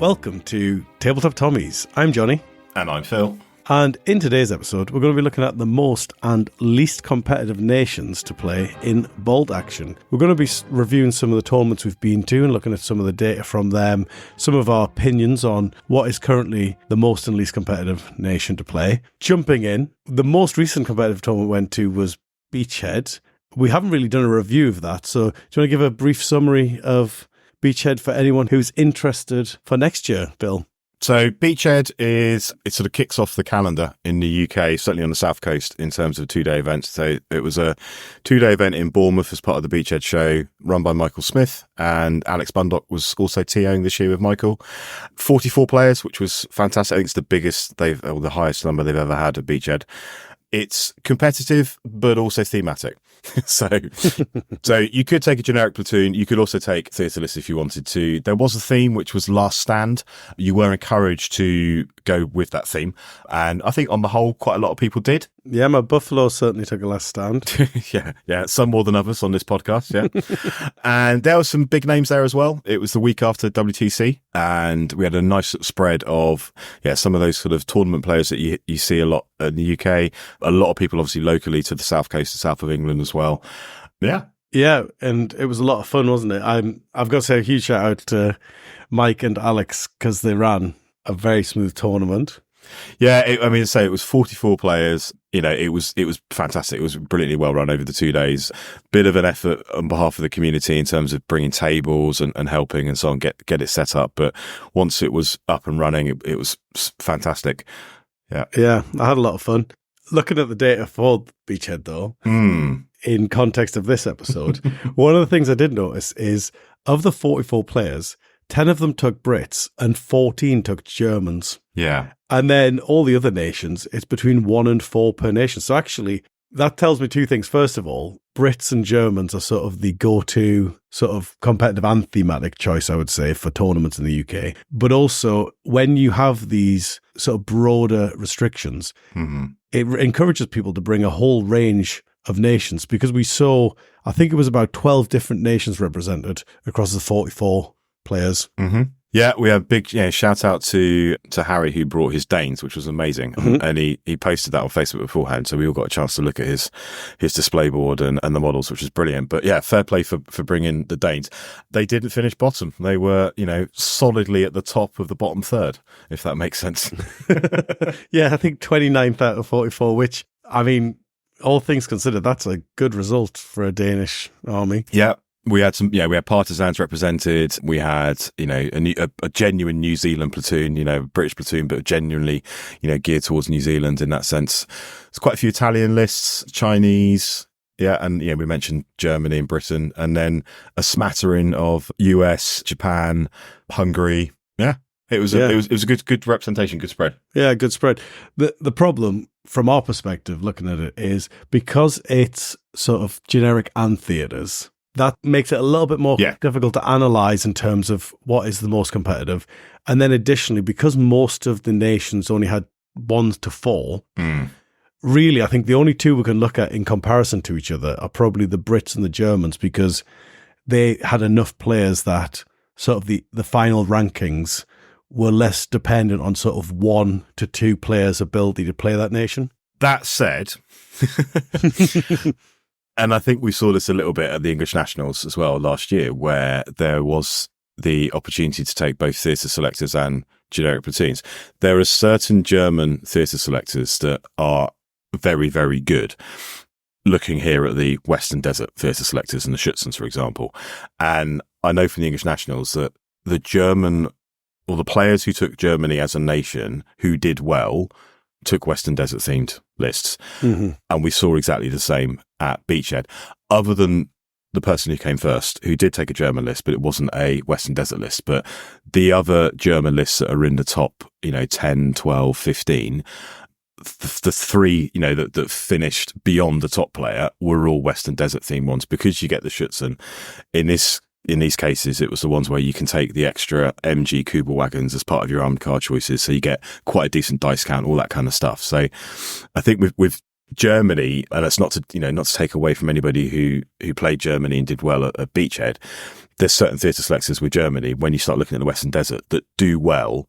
Welcome to Tabletop Tommies. I'm Johnny. And I'm Phil. And in today's episode, we're going to be looking at the most and least competitive nations to play in Bolt Action. We're going to be reviewing some of the tournaments we've been to and looking at some of the data from them, some of our opinions on what is currently the most and least competitive nation to play. Jumping in, the most recent competitive tournament we went to was Beachhead. We haven't really done a review of that, so do you want to give a brief summary of Beachhead for anyone who's interested for next year, Bill? So Beachhead it sort of kicks off the calendar in the UK, certainly on the South Coast, in terms of 2-day events. So it was a 2-day event in Bournemouth as part of the Beachhead show, run by Michael Smith, and Alex Bundock was also TOing this year with Michael. 44 players, which was fantastic. I think it's the biggest or the highest number they've ever had at Beachhead. It's competitive, but also thematic. So you could take a generic platoon. You could also take theatre lists if you wanted to. There was a theme, which was Last Stand. You were encouraged to go with that theme. And I think on the whole, quite a lot of people did. Yeah, my Buffalo certainly took a Last Stand. Yeah. Some more than others on this podcast, yeah. And there were some big names there as well. It was the week after WTC. And we had a nice spread of, some of those sort of tournament players that you see a lot in the UK. A lot of people obviously locally to the South Coast, the south of England as well. Yeah, and it was a lot of fun, wasn't it? I've got to say a huge shout out to Mike and Alex because they ran a very smooth tournament. Yeah, it was 44 players. It was fantastic. It was brilliantly well run over the 2 days. Bit of an effort on behalf of the community in terms of bringing tables and helping and so on, get it set up. But once it was up and running, it was fantastic. Yeah, I had a lot of fun. Looking at the data for Beachhead, though, in context of this episode, one of the things I did notice is of the 44 players, 10 of them took Brits and 14 took Germans. Yeah. And then all the other nations, it's between 1 and 4 per nation. So actually, that tells me two things. First of all, Brits and Germans are sort of the go-to sort of competitive and thematic choice, I would say, for tournaments in the UK. But also, when you have these sort of broader restrictions, it encourages people to bring a whole range of nations, because we saw, I think it was about 12 different nations represented across the 44 players. Mm-hmm. Yeah, we have big shout out to Harry, who brought his Danes, which was amazing. And he posted that on Facebook beforehand, so we all got a chance to look at his display board and the models, which was brilliant. But yeah, fair play for bringing the Danes. They didn't finish bottom. They were, solidly at the top of the bottom third, if that makes sense. Yeah, I think 29th out of 44, which, I mean, all things considered, that's a good result for a Danish army. Yeah. We had we had partisans represented. We had, a genuine New Zealand platoon, British platoon, but genuinely, geared towards New Zealand in that sense. There's quite a few Italian lists, Chinese, and we mentioned Germany and Britain, and then a smattering of US, Japan, Hungary. Yeah. It was a good representation, good spread. Yeah, good spread. The problem from our perspective, looking at it, is because it's sort of generic and theatres, that makes it a little bit more difficult to analyse in terms of what is the most competitive. And then additionally, because most of the nations only had 1 to 4, really, I think the only two we can look at in comparison to each other are probably the Brits and the Germans, because they had enough players that sort of the final rankings were less dependent on sort of 1 to 2 players' ability to play that nation. That said... And I think we saw this a little bit at the English Nationals as well last year, where there was the opportunity to take both theatre selectors and generic platoons. There are certain German theatre selectors that are very, very good. Looking here at the Western Desert theatre selectors and the Schützens, for example. And I know from the English Nationals that the German, or the players who took Germany as a nation who did well, took Western Desert themed lists. And we saw exactly the same at Beachhead, other than the person who came first, who did take a German list, but it wasn't a Western Desert list. But the other German lists that are in the top, 10, 12, 15, the three, that finished beyond the top player were all Western Desert themed ones, because you get the Schützen. In these cases, it was the ones where you can take the extra MG Kubel wagons as part of your armed car choices. So you get quite a decent dice count, all that kind of stuff. So I think with Germany, and that's not to take away from anybody who played Germany and did well at Beachhead, there's certain theatre selectors with Germany, when you start looking at the Western Desert, that do well,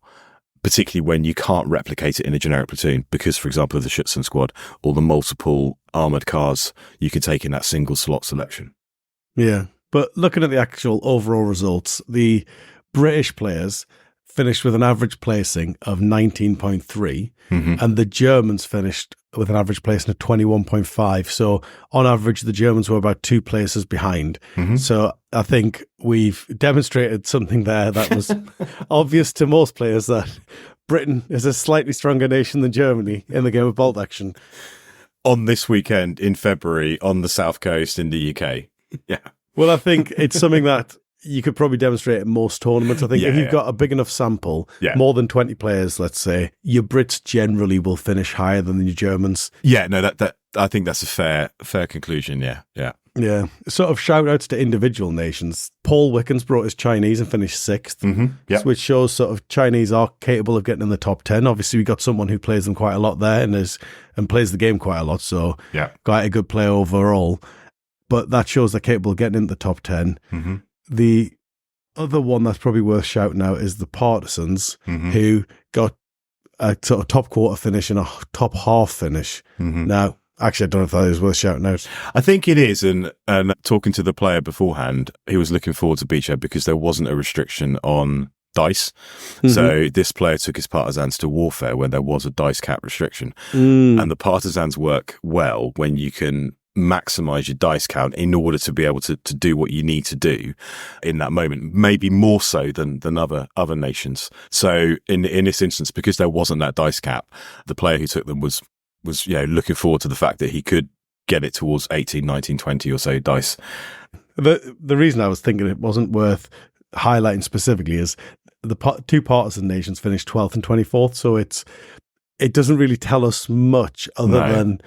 particularly when you can't replicate it in a generic platoon because, for example, of the Schutzen squad or the multiple armoured cars you can take in that single slot selection. Yeah. But looking at the actual overall results, the British players finished with an average placing of 19.3 and the Germans finished with an average placing of 21.5. So on average, the Germans were about 2 places behind. So I think we've demonstrated something there that was obvious to most players, that Britain is a slightly stronger nation than Germany in the game of bolt action. On this weekend in February on the South Coast in the UK. Yeah. Well, I think it's something that you could probably demonstrate at most tournaments. I think if you've got a big enough sample, more than 20 players, let's say, your Brits generally will finish higher than your Germans. Yeah, no, that I think that's a fair conclusion. Yeah. Sort of shout outs to individual nations. Paul Wickens brought his Chinese and finished 6th, which shows sort of Chinese are capable of getting in the top 10. Obviously, we got someone who plays them quite a lot there and plays the game quite a lot, so quite a good player overall. But that shows they're capable of getting into the top 10. The other one that's probably worth shouting out is the Partisans, who got a sort of top quarter finish and a top half finish. Now, actually, I don't know if that is worth shouting out. I think it is. And talking to the player beforehand, he was looking forward to Beachhead because there wasn't a restriction on dice. So this player took his partisans to warfare when there was a dice cap restriction. And the partisans work well when you can maximize your dice count in order to be able to do what you need to do in that moment, maybe more so than other nations. So in this instance, because there wasn't that dice cap, the player who took them was looking forward to the fact that he could get it towards 18, 19, 20 or so dice. The reason I was thinking it wasn't worth highlighting specifically is the 2 partisan nations finished 12th and 24th, so it doesn't really tell us much other than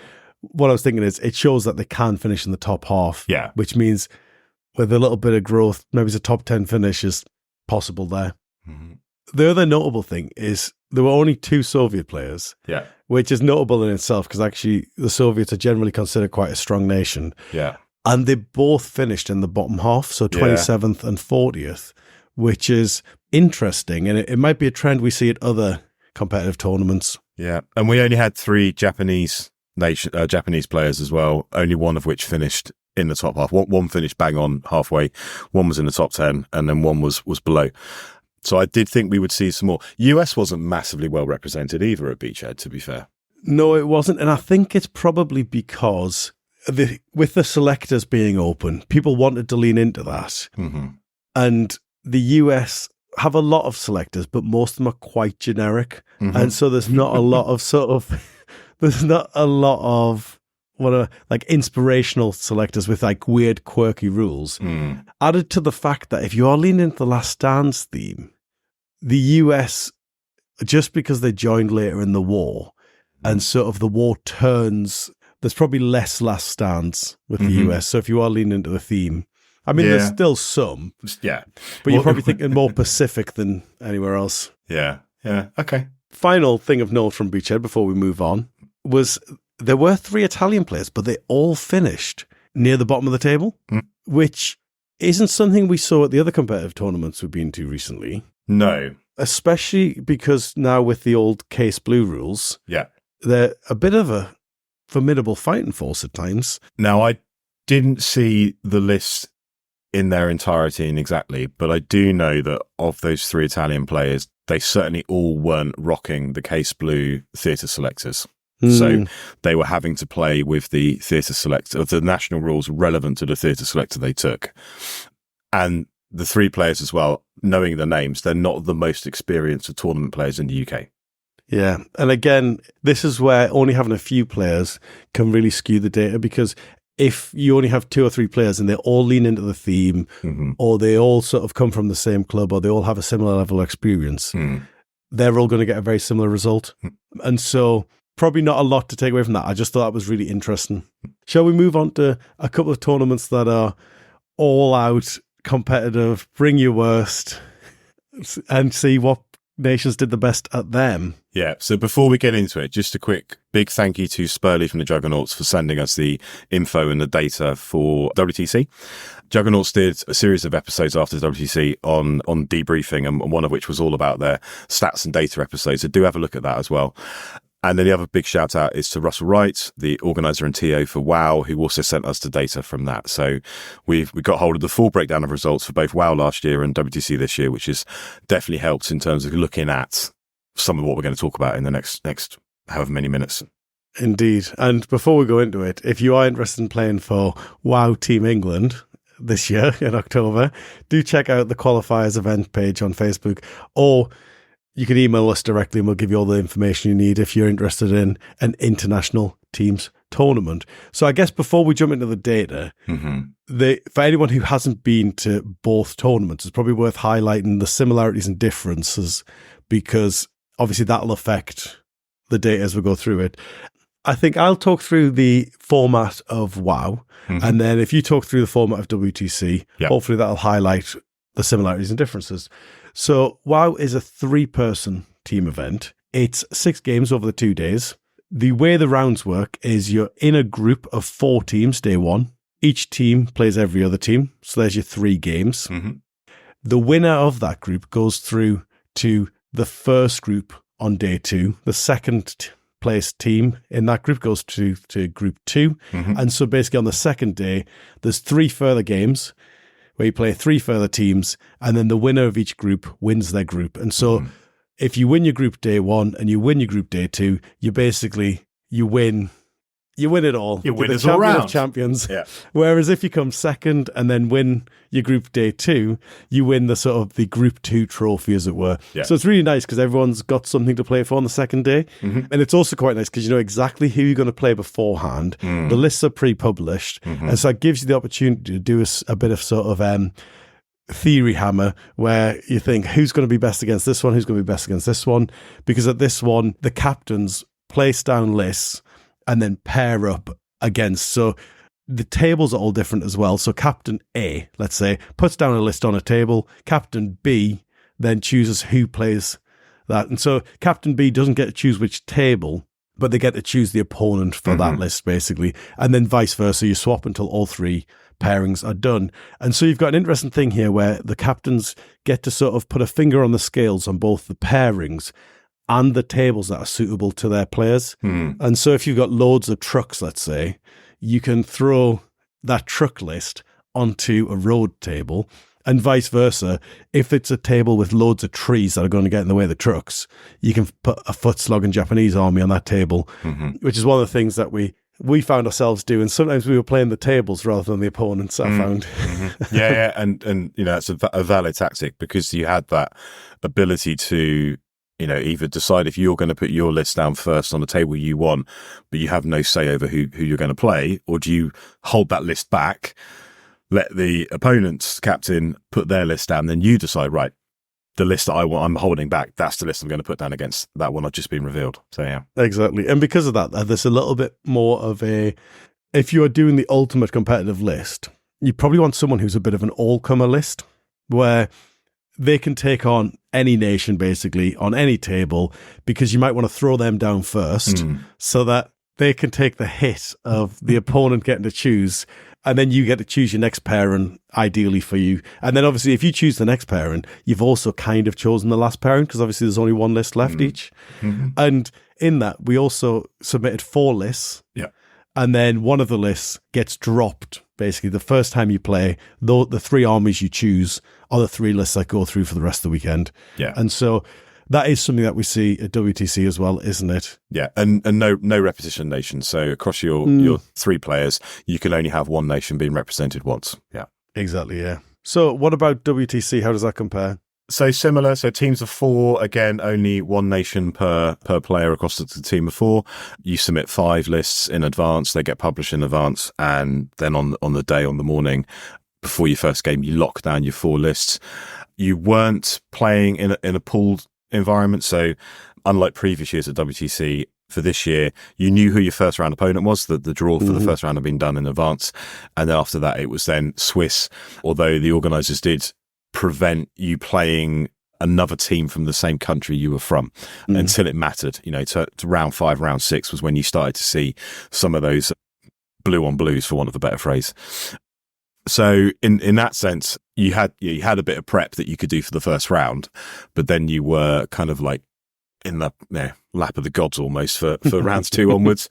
what I was thinking is it shows that they can finish in the top half, which means with a little bit of growth, maybe it's a top 10 finish is possible there. The other notable thing is there were only 2 Soviet players, which is notable in itself because actually the Soviets are generally considered quite a strong nation. And they both finished in the bottom half, so 27th and 40th, which is interesting. And it might be a trend we see at other competitive tournaments. Yeah. And we only had 3 Japanese players as well, only one of which finished in the top half. One finished bang on halfway, one was in the top 10, and then one was below. So I did think we would see some more. US wasn't massively well represented either at Beachhead, to be fair. No, it wasn't. And I think it's probably because with the selectors being open, people wanted to lean into that. And the US have a lot of selectors, but most of them are quite generic. And so there's not a lot of there's not a lot of inspirational selectors with like weird, quirky rules. Added to the fact that if you are leaning into the Last Stands theme, the US, just because they joined later in the war, and sort of the war turns, there's probably less Last Stands with the US. So if you are leaning into the theme, I mean, there's still some. But you're probably thinking more Pacific than anywhere else. Yeah. Okay. Final thing of note from Beachhead before we move on was there were 3 Italian players, but they all finished near the bottom of the table, which isn't something we saw at the other competitive tournaments we've been to recently. No. Especially because now with the old Case Blue rules, they're a bit of a formidable fighting force at times. Now, I didn't see the list in their entirety and exactly, but I do know that of those 3 Italian players, they certainly all weren't rocking the Case Blue theatre selectors. So they were having to play with the theatre selector, the national rules relevant to the theatre selector they took. And the 3 players as well, knowing their names, they're not the most experienced of tournament players in the UK. Yeah. And again, this is where only having a few players can really skew the data, because if you only have 2 or 3 players and they all lean into the theme, or they all sort of come from the same club, or they all have a similar level of experience, they're all going to get a very similar result. And so probably not a lot to take away from that. I just thought that was really interesting. Shall we move on to a couple of tournaments that are all out, competitive, bring your worst, and see what nations did the best at them. Yeah, so before we get into it, just a quick big thank you to Spurley from the Juggernauts for sending us the info and the data for WTC. Juggernauts did a series of episodes after the WTC on debriefing, and one of which was all about their stats and data episodes. So do have a look at that as well. And then the other big shout out is to Russell Wright, the organizer and TO for WoW, who also sent us the data from that. So we got hold of the full breakdown of results for both WoW last year and WTC this year, which has definitely helped in terms of looking at some of what we're going to talk about in the next however many minutes. Indeed. And before we go into it, if you are interested in playing for WoW Team England this year in October, do check out the qualifiers event page on Facebook, or you can email us directly and we'll give you all the information you need if you're interested in an international teams tournament. So I guess before we jump into the data, for anyone who hasn't been to both tournaments, it's probably worth highlighting the similarities and differences, because obviously that'll affect the data as we go through it. I think I'll talk through the format of WoW, and then if you talk through the format of WTC, hopefully that'll highlight the similarities and differences. So WoW is a 3-person team event. It's 6 games over the 2 days. The way the rounds work is you're in a group of 4 teams day 1. Each team plays every other team. So there's your 3 games. The winner of that group goes through to the first group on day 2. The second place team in that group goes to group 2. And so basically on the second day, there's 3 further games where you play 3 further teams, and then the winner of each group wins their group. And so if you win your group day 1 and you win your group day 2, you win it all. You win the it all champion round. of champions. Yeah. Whereas if you come second and then win your group day 2, you win the sort of the group 2 trophy, as it were. Yeah. So it's really nice because everyone's got something to play for on the second day. And it's also quite nice because you know exactly who you're going to play beforehand. The lists are pre-published. And so it gives you the opportunity to do a bit of sort of theory hammer, where you think who's going to be best against this one, who's going to be best against this one. Because at this one, the captains place down lists and then pair up against. So the tables are all different as well. So Captain A, let's say, puts down a list on a table. Captain B then chooses who plays that. And so Captain B doesn't get to choose which table, but they get to choose the opponent for that list, basically. And then vice versa. You swap until all 3 pairings are done. And so you've got an interesting thing here where the captains get to sort of put a finger on the scales on both the pairings and the tables that are suitable to their players. And so if you've got loads of trucks, let's say, you can throw that truck list onto a road table, and vice versa. If it's a table with loads of trees that are going to get in the way of the trucks, you can put a foot-slogging Japanese army on that table, which is one of the things that we found ourselves doing. Sometimes we were playing the tables rather than the opponents, I found. Yeah, and you know, it's a valid tactic, because you had that ability to, you know, either decide if you're going to put your list down first on the table you want, but you have no say over who you're going to play, or do you hold that list back, let the opponent's captain put their list down, then you decide, right, the list that I'm holding back, that's the list I'm going to put down against that one I've just been revealed. So yeah. Exactly. And because of that, there's a little bit more of if you are doing the ultimate competitive list, you probably want someone who's a bit of an all-comer list, where they can take on any nation basically on any table, because you might want to throw them down first so that they can take the hit of the opponent getting to choose, and then you get to choose your next pairing ideally for you. And then obviously if you choose the next pairing, you've also kind of chosen the last pairing, because obviously there's only 1 list left each. And in that, we also submitted 4 lists. Yeah. And then one of the lists gets dropped. Basically, the first time you play, the 3 armies you choose are the 3 lists that go through for the rest of the weekend. Yeah. And so that is something that we see at WTC as well, isn't it? Yeah, and no repetition nation. So across your 3 players, you can only have 1 nation being represented once. Yeah. Exactly, yeah. So what about WTC? How does that compare? So similar. So teams of 4, again, only 1 nation per player across the team of 4. You submit 5 lists in advance. They get published in advance. And then on the morning before your first game, you lock down your 4 lists. You weren't playing in a pooled environment. So unlike previous years at WTC, for this year, you knew who your first round opponent was. The draw for the first round had been done in advance. And then after that, it was then Swiss, although the organisers did prevent you playing another team from the same country you were from until it mattered. To round 5, round 6 was when you started to see some of those blue on blues, for want of a better phrase. So in that sense, you had a bit of prep that you could do for the first round, but then you were kind of like in the lap of the gods almost for rounds 2 onwards.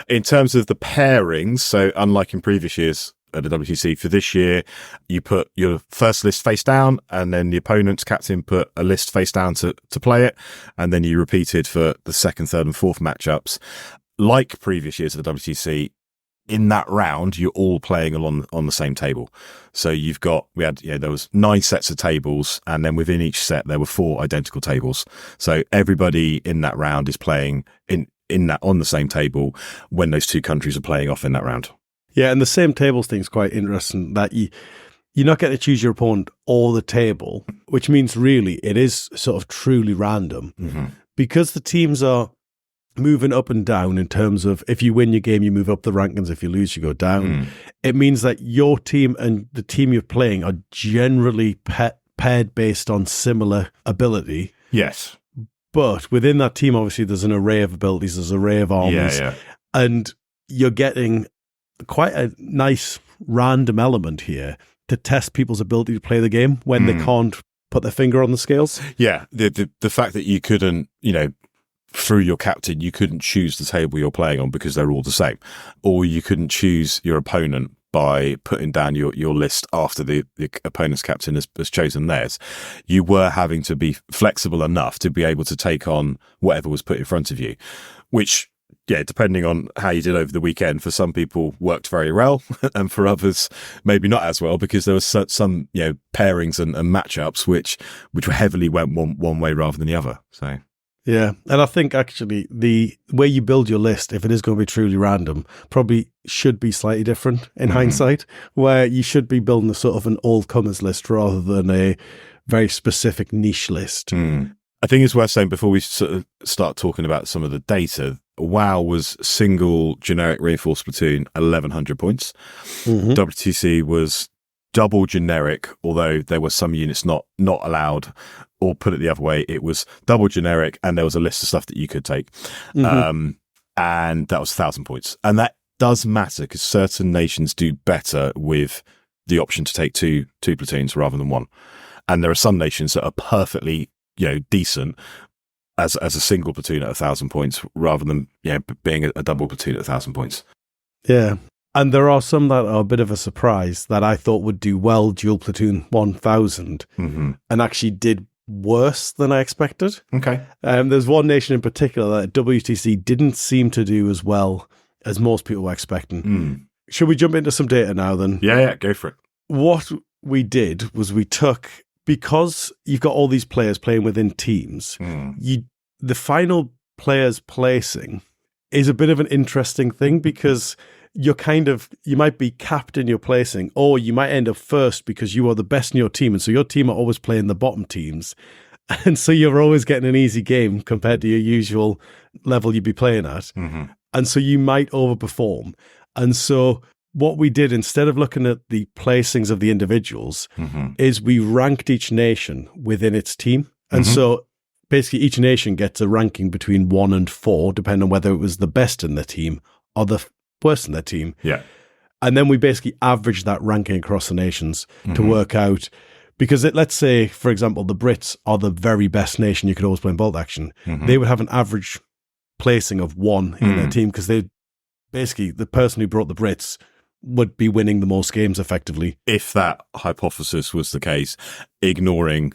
In terms of the pairings, so unlike in previous years at the WTC, for this year, you put your first list face down, and then the opponent's captain put a list face down to play it, and then you repeated for the second, third, and fourth matchups. Like previous years at the WTC, in that round, you're all playing along on the same table. So there was 9 sets of tables, and then within each set there were 4 identical tables. So everybody in that round is playing in that on the same table when those 2 countries are playing off in that round. Yeah, and the same tables thing is quite interesting, that you're not getting to choose your opponent or the table, which means really it is sort of truly random, because the teams are moving up and down in terms of, if you win your game, you move up the rankings. If you lose, you go down. It means that your team and the team you're playing are generally paired based on similar ability. Yes. But within that team, obviously, there's an array of abilities, there's an array of armies. Yeah. And you're getting quite a nice random element here to test people's ability to play the game when they can't put their finger on the scales. Yeah. The fact that you couldn't, through your captain, you couldn't choose the table you're playing on because they're all the same, or you couldn't choose your opponent by putting down your list after the opponent's captain has chosen theirs. You were having to be flexible enough to be able to take on whatever was put in front of you, which, depending on how you did over the weekend, for some people worked very well, and for others maybe not as well, because there was some pairings and matchups which heavily went one way rather than the other. So. Yeah, and I think actually the way you build your list, if it is going to be truly random, probably should be slightly different in hindsight, where you should be building a sort of an all-comers list rather than a very specific niche list. I think it's worth saying, before we sort of start talking about some of the data, WoW was single generic reinforced platoon, 1,100 points. WTC was double generic, although there were some units not allowed. Or put it the other way, it was double generic, and there was a list of stuff that you could take. And that was 1,000 points. And that does matter, because certain nations do better with the option to take two platoons rather than one. And there are some nations that are perfectly, decent as a single platoon at 1,000 points rather than, being a double platoon at 1,000 points. Yeah. And there are some that are a bit of a surprise that I thought would do well dual platoon 1,000 and actually did worse than I expected. Okay. There's one nation in particular that WTC didn't seem to do as well as most people were expecting. Should we jump into some data now then? Yeah, go for it. What we did was we took, because you've got all these players playing within teams, the final players placing is a bit of an interesting thing, because you might be capped in your placing, or you might end up first because you are the best in your team. And so your team are always playing the bottom teams. And so you're always getting an easy game compared to your usual level you'd be playing at. And so you might overperform. And so what we did, instead of looking at the placings of the individuals, is we ranked each nation within its team. And so basically each nation gets a ranking between 1 and 4, depending on whether it was the best in the team or the worse in their team. Yeah. And then we basically average that ranking across the nations to work out, because let's say, for example, the Brits are the very best nation you could always play in bolt action. They would have an average placing of 1 in their team, because they basically, the person who brought the Brits would be winning the most games effectively. If that hypothesis was the case, ignoring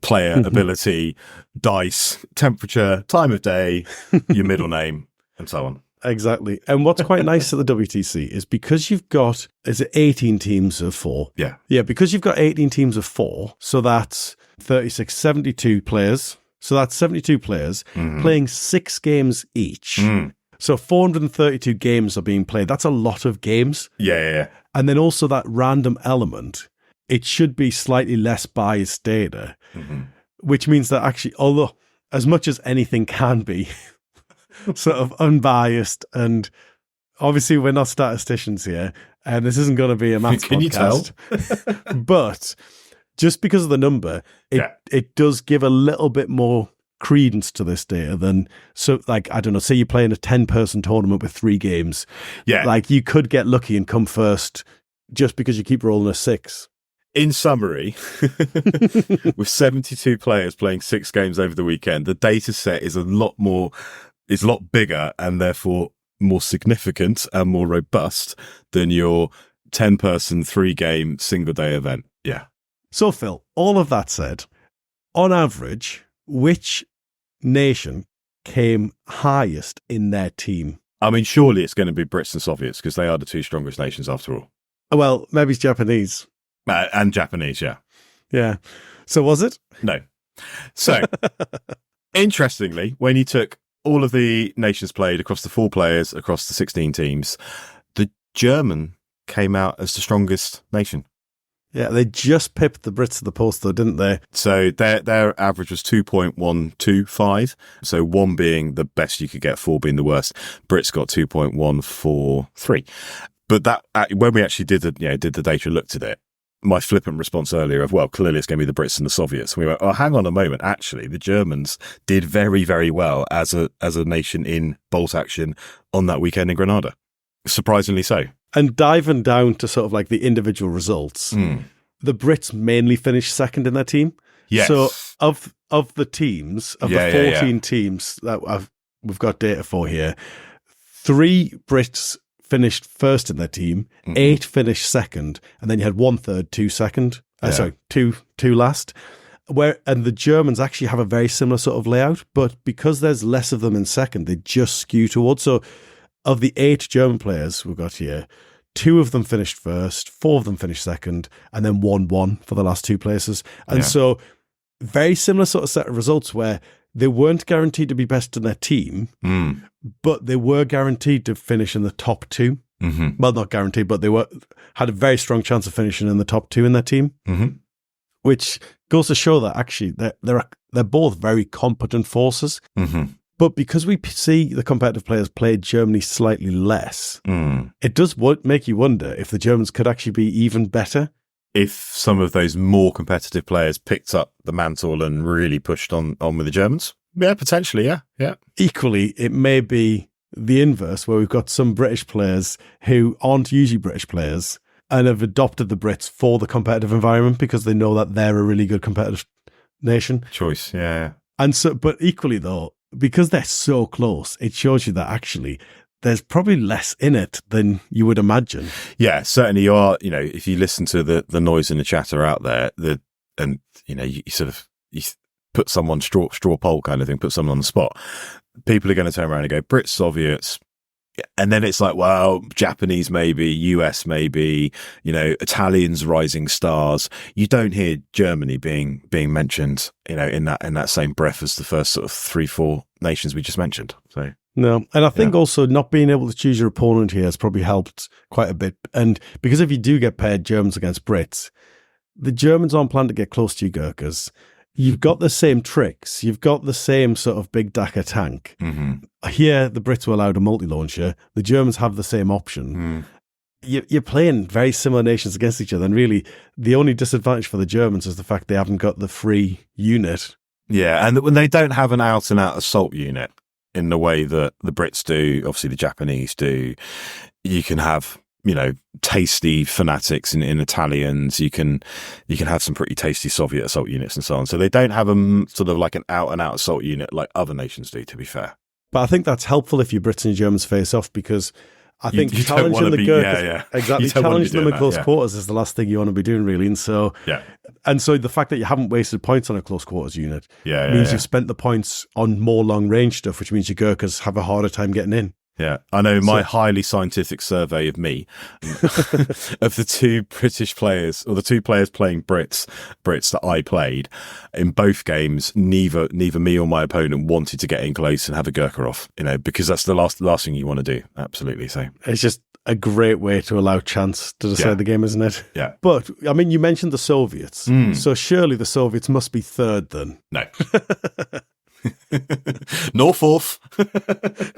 player ability, dice, temperature, time of day, your middle name, and so on. Exactly. And what's quite nice at the WTC is, because you've got, is it 18 teams of 4? Yeah. Yeah, because you've got 18 teams of 4, so that's 36, 72 players. So that's 72 players playing 6 games each. So 432 games are being played. That's a lot of games. Yeah. And then also that random element, it should be slightly less biased data, which means that actually, although as much as anything can be sort of unbiased, and obviously we're not statisticians here, and this isn't going to be a maths Can podcast. you tell? But just because of the number, it does give a little bit more credence to this data than, so like, I don't know, say you're playing a 10-person tournament with 3 games. Yeah. Like you could get lucky and come first just because you keep rolling a 6. In summary, with 72 players playing 6 games over the weekend, the data set is a lot bigger and therefore more significant and more robust than your 10-person, 3-game, single-day event. Yeah. So, Phil, all of that said, on average, which nation came highest in their team? I mean, surely it's going to be Brits and Soviets because they are the 2 strongest nations after all. Well, maybe it's Japanese. And Japanese, yeah. Yeah. So was it? No. So, interestingly, when you took all of the nations played across the 4 players, across the 16 teams, the German came out as the strongest nation. Yeah, they just pipped the Brits to the post, though, didn't they? So their average was 2.125. So 1 being the best you could get, 4 being the worst. Brits got 2.143. But that when we actually did the data, looked at it, my flippant response earlier of, well, clearly it's going to be the Brits and the Soviets. And we went, oh, hang on a moment. Actually, the Germans did very, very well as a nation in bolt action on that weekend in Granada. Surprisingly so. And diving down to sort of like the individual results, the Brits mainly finished second in their team. Yes. So of the teams, of the 14 teams that we've got data for here, 3 Brits finished first in their team, 8 finished second, and then you had 1/3, 2 second. Two last. And the Germans actually have a very similar sort of layout, but because there's less of them in second, they just skew towards. So of the 8 German players we've got here, 2 of them finished first, 4 of them finished second, and then 1-1 for the last 2 places. And so very similar sort of set of results where they weren't guaranteed to be best in their team, but they were guaranteed to finish in the top 2. Mm-hmm. Well, not guaranteed, but they had a very strong chance of finishing in the top 2 in their team, which goes to show that actually they're both very competent forces. Mm-hmm. But because we see the competitive players play Germany slightly less, it does make you wonder if the Germans could actually be even better. If some of those more competitive players picked up the mantle and really pushed on with the Germans. Yeah, potentially, yeah. Equally, it may be the inverse, where we've got some British players who aren't usually British players and have adopted the Brits for the competitive environment because they know that they're a really good competitive nation. Choice, yeah. And so, but equally though, because they're so close, it shows you that actually there's probably less in it than you would imagine. Yeah, certainly you are. You know, if you listen to the noise and the chatter out there, you put someone straw poll kind of thing, put someone on the spot, people are going to turn around and go Brits, Soviets, and then it's like, well, Japanese maybe, US maybe, Italians rising stars. You don't hear Germany being mentioned, in that same breath as the first sort of 3-4 nations we just mentioned. So. No, and I think also not being able to choose your opponent here has probably helped quite a bit. And because if you do get paired Germans against Brits, the Germans aren't planning to get close to you Gurkhas. You've got the same tricks. You've got the same sort of big Dakar tank. Mm-hmm. Here, the Brits were allowed a multi-launcher. The Germans have the same option. You're playing very similar nations against each other. And really, the only disadvantage for the Germans is the fact they haven't got the free unit. Yeah, and when they don't have an out-and-out assault unit, in the way that the Brits do, obviously the Japanese do. You can have, tasty fanatics in Italians. You can have some pretty tasty Soviet assault units and so on. So they don't have a sort of like an out and out assault unit like other nations do, to be fair. But I think that's helpful if your Brits and Germans face off, because I think challenging the Gurkhas, exactly, challenging them in close quarters is the last thing you want to be doing, really. And so, the fact that you haven't wasted points on a close quarters unit means you've spent the points on more long range stuff, which means your Gurkhas have a harder time getting in. Yeah, I know my highly scientific survey of me, of the 2 British players, or the 2 players playing Brits that I played, in both games, neither me or my opponent wanted to get in close and have a Gurkha off, because that's the last thing you want to do. Absolutely. So it's just a great way to allow chance to decide the game, isn't it? Yeah. But, I mean, you mentioned the Soviets, so surely the Soviets must be third then. No. No fourth.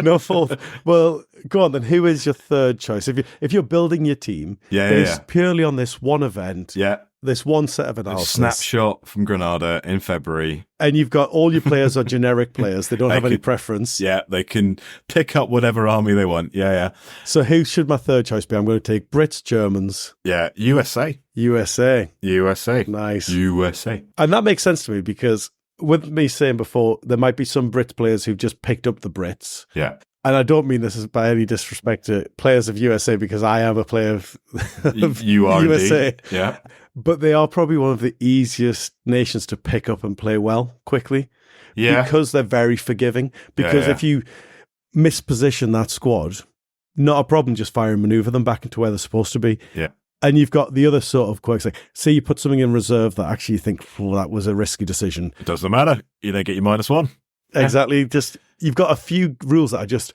No fourth. Well, go on then. Who is your third choice? If you're building your team, based purely on this one event, this one set of A analysis. snapshot from Granada in February. And you've got all your players are generic players. They don't have any preference. Yeah, they can pick up whatever army they want. Yeah. So who should my third choice be? I'm going to take Brits, Germans. Yeah, USA. Nice. USA. And that makes sense to me because with me saying before, there might be some Brit players who've just picked up the Brits. Yeah. And I don't mean this as by any disrespect to players of USA because I am a player of You are USA. Indeed. Yeah. But they are probably one of the easiest nations to pick up and play well quickly. Yeah. Because they're very forgiving. Because if you misposition that squad, not a problem, just fire and maneuver them back into where they're supposed to be. Yeah. And you've got the other sort of quirks, like, say you put something in reserve that actually you think, well, that was a risky decision. It doesn't matter. You don't get your -1. Exactly. Just, you've got a few rules that are just,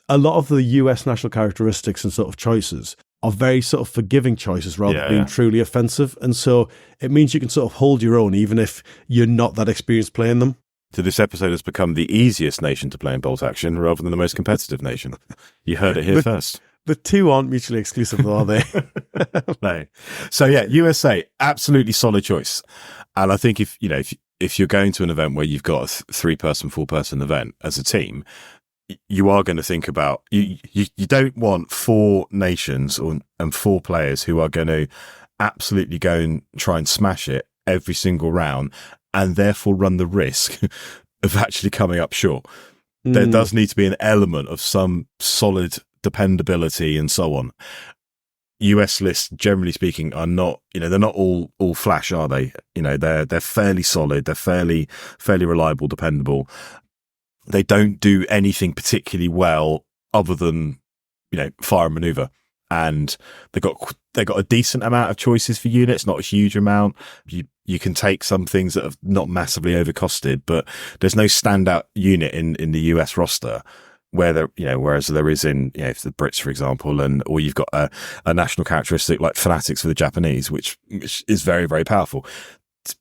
a lot of the US national characteristics and sort of choices are very sort of forgiving choices rather than being truly offensive. And so it means you can sort of hold your own, even if you're not that experienced playing them. So this episode has become the easiest nation to play in bolt action rather than the most competitive nation. You heard it here first. The two aren't mutually exclusive, though, are they? No. So yeah, USA, absolutely solid choice. And I think if you're going to an event where you've got a 3-person, 4-person event as a team, you are going to think about you don't want 4 nations and 4 players who are going to absolutely go and try and smash it every single round and therefore run the risk of actually coming up short. There does need to be an element of some solid dependability and so on. US lists, generally speaking, are not, they're not all flash, are they? They're fairly solid. They're fairly reliable, dependable. They don't do anything particularly well other than, fire and maneuver. And they got a decent amount of choices for units, not a huge amount. You can take some things that have not massively overcosted, but there's no standout unit in the US roster where whereas there is in the Brits, for example, or you've got a national characteristic like fanatics for the Japanese, which is very, very powerful.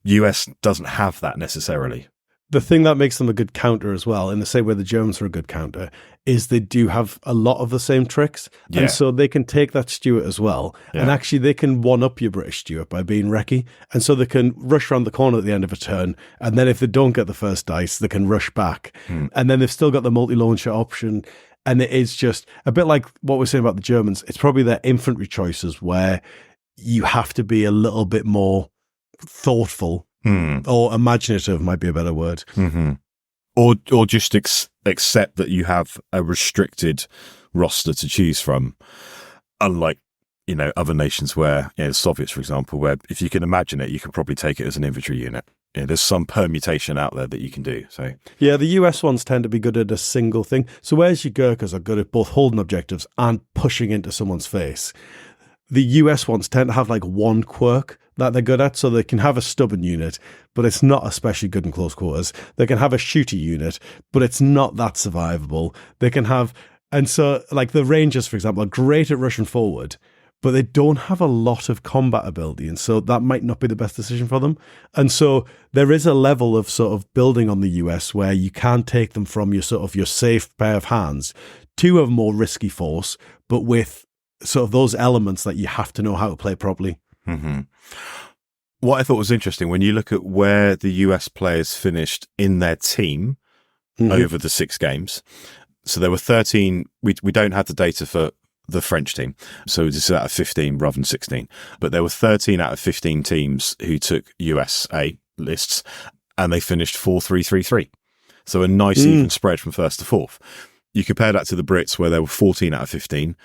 US doesn't have that necessarily. The thing that makes them a good counter as well, in the same way the Germans are a good counter, is they do have a lot of the same tricks. Yeah. And so they can take that Stuart as well. Yeah. And actually they can one-up your British Stuart by being recce. And so they can rush around the corner at the end of a turn. And then if they don't get the first dice, they can rush back. And then they've still got the multi-launcher option. And it is just a bit like what we're saying about the Germans. It's probably their infantry choices where you have to be a little bit more thoughtful. Or imaginative might be a better word. Mm-hmm. Or just accept that you have a restricted roster to choose from, unlike other nations where the Soviets, for example, where if you can imagine it, you can probably take it as an infantry unit. There's some permutation out there that you can do. So yeah, the US ones tend to be good at a single thing. So whereas your Gurkhas are good at both holding objectives and pushing into someone's face, the US ones tend to have like one quirk that they're good at. So they can have a stubborn unit, but it's not especially good in close quarters. They can have a shooty unit, but it's not that survivable. They can have, and so like the Rangers, for example, are great at rushing forward, but they don't have a lot of combat ability. And so that might not be the best decision for them. And so there is a level of sort of building on the US where you can take them from your sort of your safe pair of hands to a more risky force, but with sort of those elements that you have to know how to play properly. Mm-hmm. What I thought was interesting, when you look at where the US players finished in their team over the 6 games, so there were 13, we don't have the data for the French team, so this is out of 15 rather than 16, but there were 13 out of 15 teams who took USA lists, and they finished 4-3-3-3. So a nice even spread from first to fourth. You compare that to the Brits, where there were 14 out of 15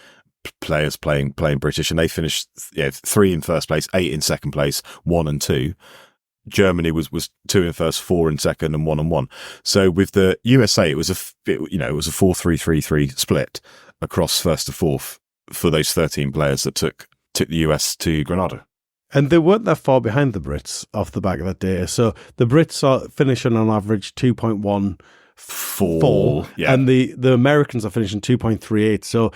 players playing British, and they finished 3 in first place, 8 in second place, 1 and 2. Germany was 2 in first, 4 in second, and 1 and 1. So with the USA, it was a 4-3-3-3 split across first to fourth for those 13 players that took the US to Granada. And they weren't that far behind the Brits off the back of that data. So the Brits are finishing on average 2.14, and the Americans are finishing 2.38. So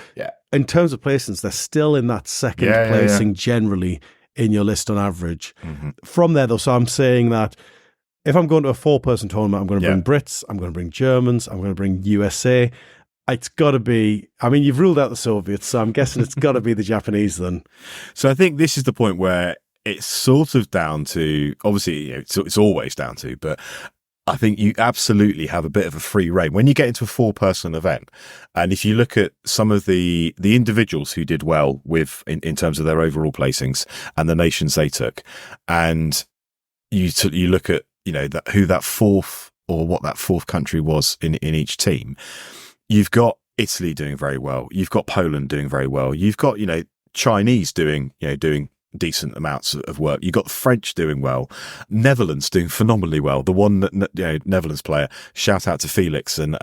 in terms of placings, they're still in that second placing generally in your list on average. Mm-hmm. From there, though, so I'm saying that if I'm going to a 4-person tournament, I'm going to bring Brits, I'm going to bring Germans, I'm going to bring USA. It's got to be, I mean, you've ruled out the Soviets, so I'm guessing it's got to be the Japanese then. So I think this is the point where it's sort of down to, obviously, it's always down to, but I think you absolutely have a bit of a free rein when you get into a 4-person event. And if you look at some of the individuals who did well with in terms of their overall placings and the nations they took, and you look at who that fourth or what that fourth country was in each team, you've got Italy doing very well, you've got Poland doing very well, you've got Chinese doing decent amounts of work. You got the French doing well, Netherlands doing phenomenally well. The one Netherlands player, shout out to Felix, and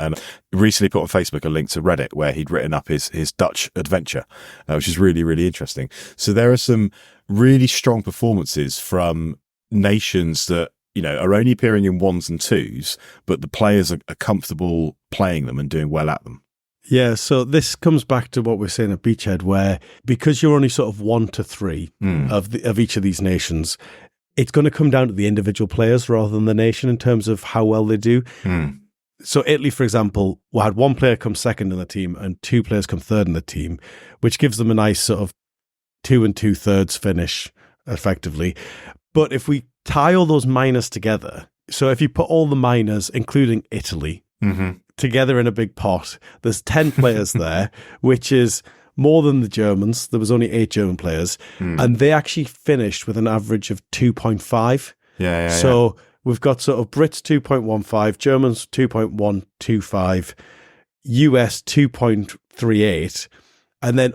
recently put on Facebook a link to Reddit where he'd written up his Dutch adventure, which is really, really interesting. So there are some really strong performances from nations that are only appearing in 1s and 2s, but the players are comfortable playing them and doing well at them. Yeah, so this comes back to what we're saying at Beachhead, where because you're only sort of 1 to 3 of each of these nations, it's going to come down to the individual players rather than the nation in terms of how well they do. So Italy, for example, had 1 player come second in the team and 2 players come third in the team, which gives them a nice sort of 2 2/3 finish, effectively. But if we tie all those minors together, so if you put all the minors, including Italy, together in a big pot, there's 10 players there, which is more than the Germans. There was only 8 German players, and they actually finished with an average of 2.5. So we've got sort of Brits 2.15, Germans 2.125, US 2.38, and then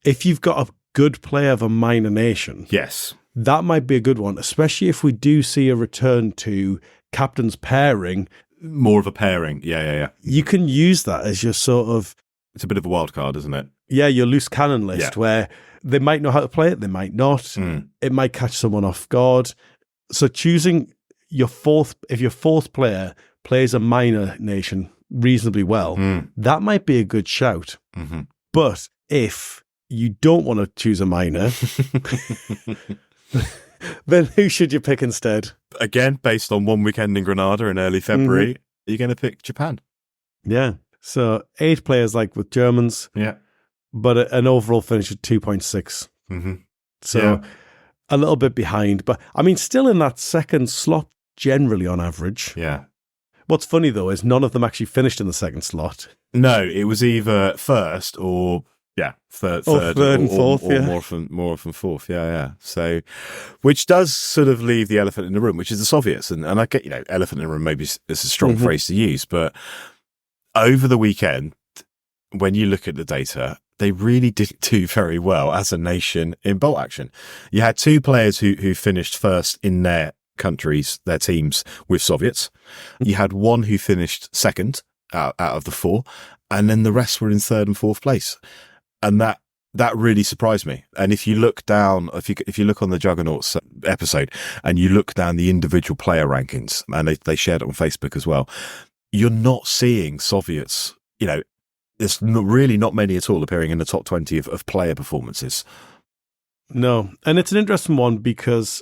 if you've got a good player of a minor nation, yes, that might be a good one, especially if we do see a return to captain's pairing. More of a pairing. Yeah. You can use that as your sort of... It's a bit of a wild card, isn't it? Yeah, your loose cannon list where they might know how to play it, they might not. It might catch someone off guard. So choosing your if your fourth player plays a minor nation reasonably well, that might be a good shout. But if you don't want to choose a minor, then who should you pick instead? Again, based on 1 weekend in Granada in early February, you're going to pick Japan. Yeah. So 8 players like with Germans. Yeah. But an overall finish of 2.6. So a little bit behind. But I mean, still in that second slot generally on average. Yeah. What's funny though is none of them actually finished in the second slot. No, it was either first or... third and fourth, or more often fourth, So, which does sort of leave the elephant in the room, which is the Soviets, and I get elephant in the room maybe is a strong phrase to use, but over the weekend, when you look at the data, they really didn't do very well as a nation in bolt action. You had 2 players who finished first in their countries, their teams with Soviets. You had 1 who finished second out of the 4, and then the rest were in 3rd and 4th place. And that really surprised me. And if you look down, if you look on the Juggernauts episode and you look down the individual player rankings, and they shared it on Facebook as well, you're not seeing Soviets, there's really not many at all appearing in the top 20 of player performances. No. And it's an interesting one because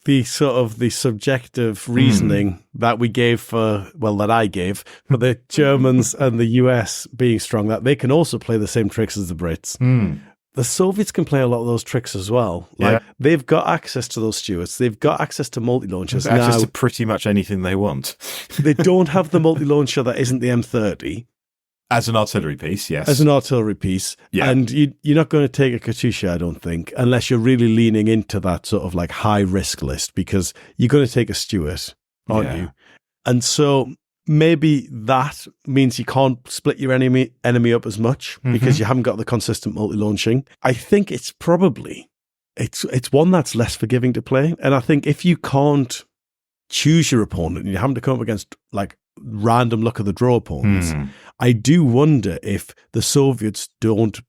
the subjective reasoning that we gave that I gave for the Germans and the US being strong, that they can also play the same tricks as the Brits. The Soviets can play a lot of those tricks as well. They've got access to those Stuarts. They've got access to multi-launchers. Access to pretty much anything they want. They don't have the multi-launcher that isn't the M30. As an artillery piece, yes. As an artillery piece. Yeah. And you're not going to take a Katyusha, I don't think, unless you're really leaning into that sort of like high risk list, because you're going to take a Stuart, aren't you? And so maybe that means you can't split your enemy up as much because you haven't got the consistent multi-launching. I think it's probably, it's one that's less forgiving to play. And I think if you can't choose your opponent and you're having to come up against like random luck of the draw opponents, I do wonder if the Soviets don't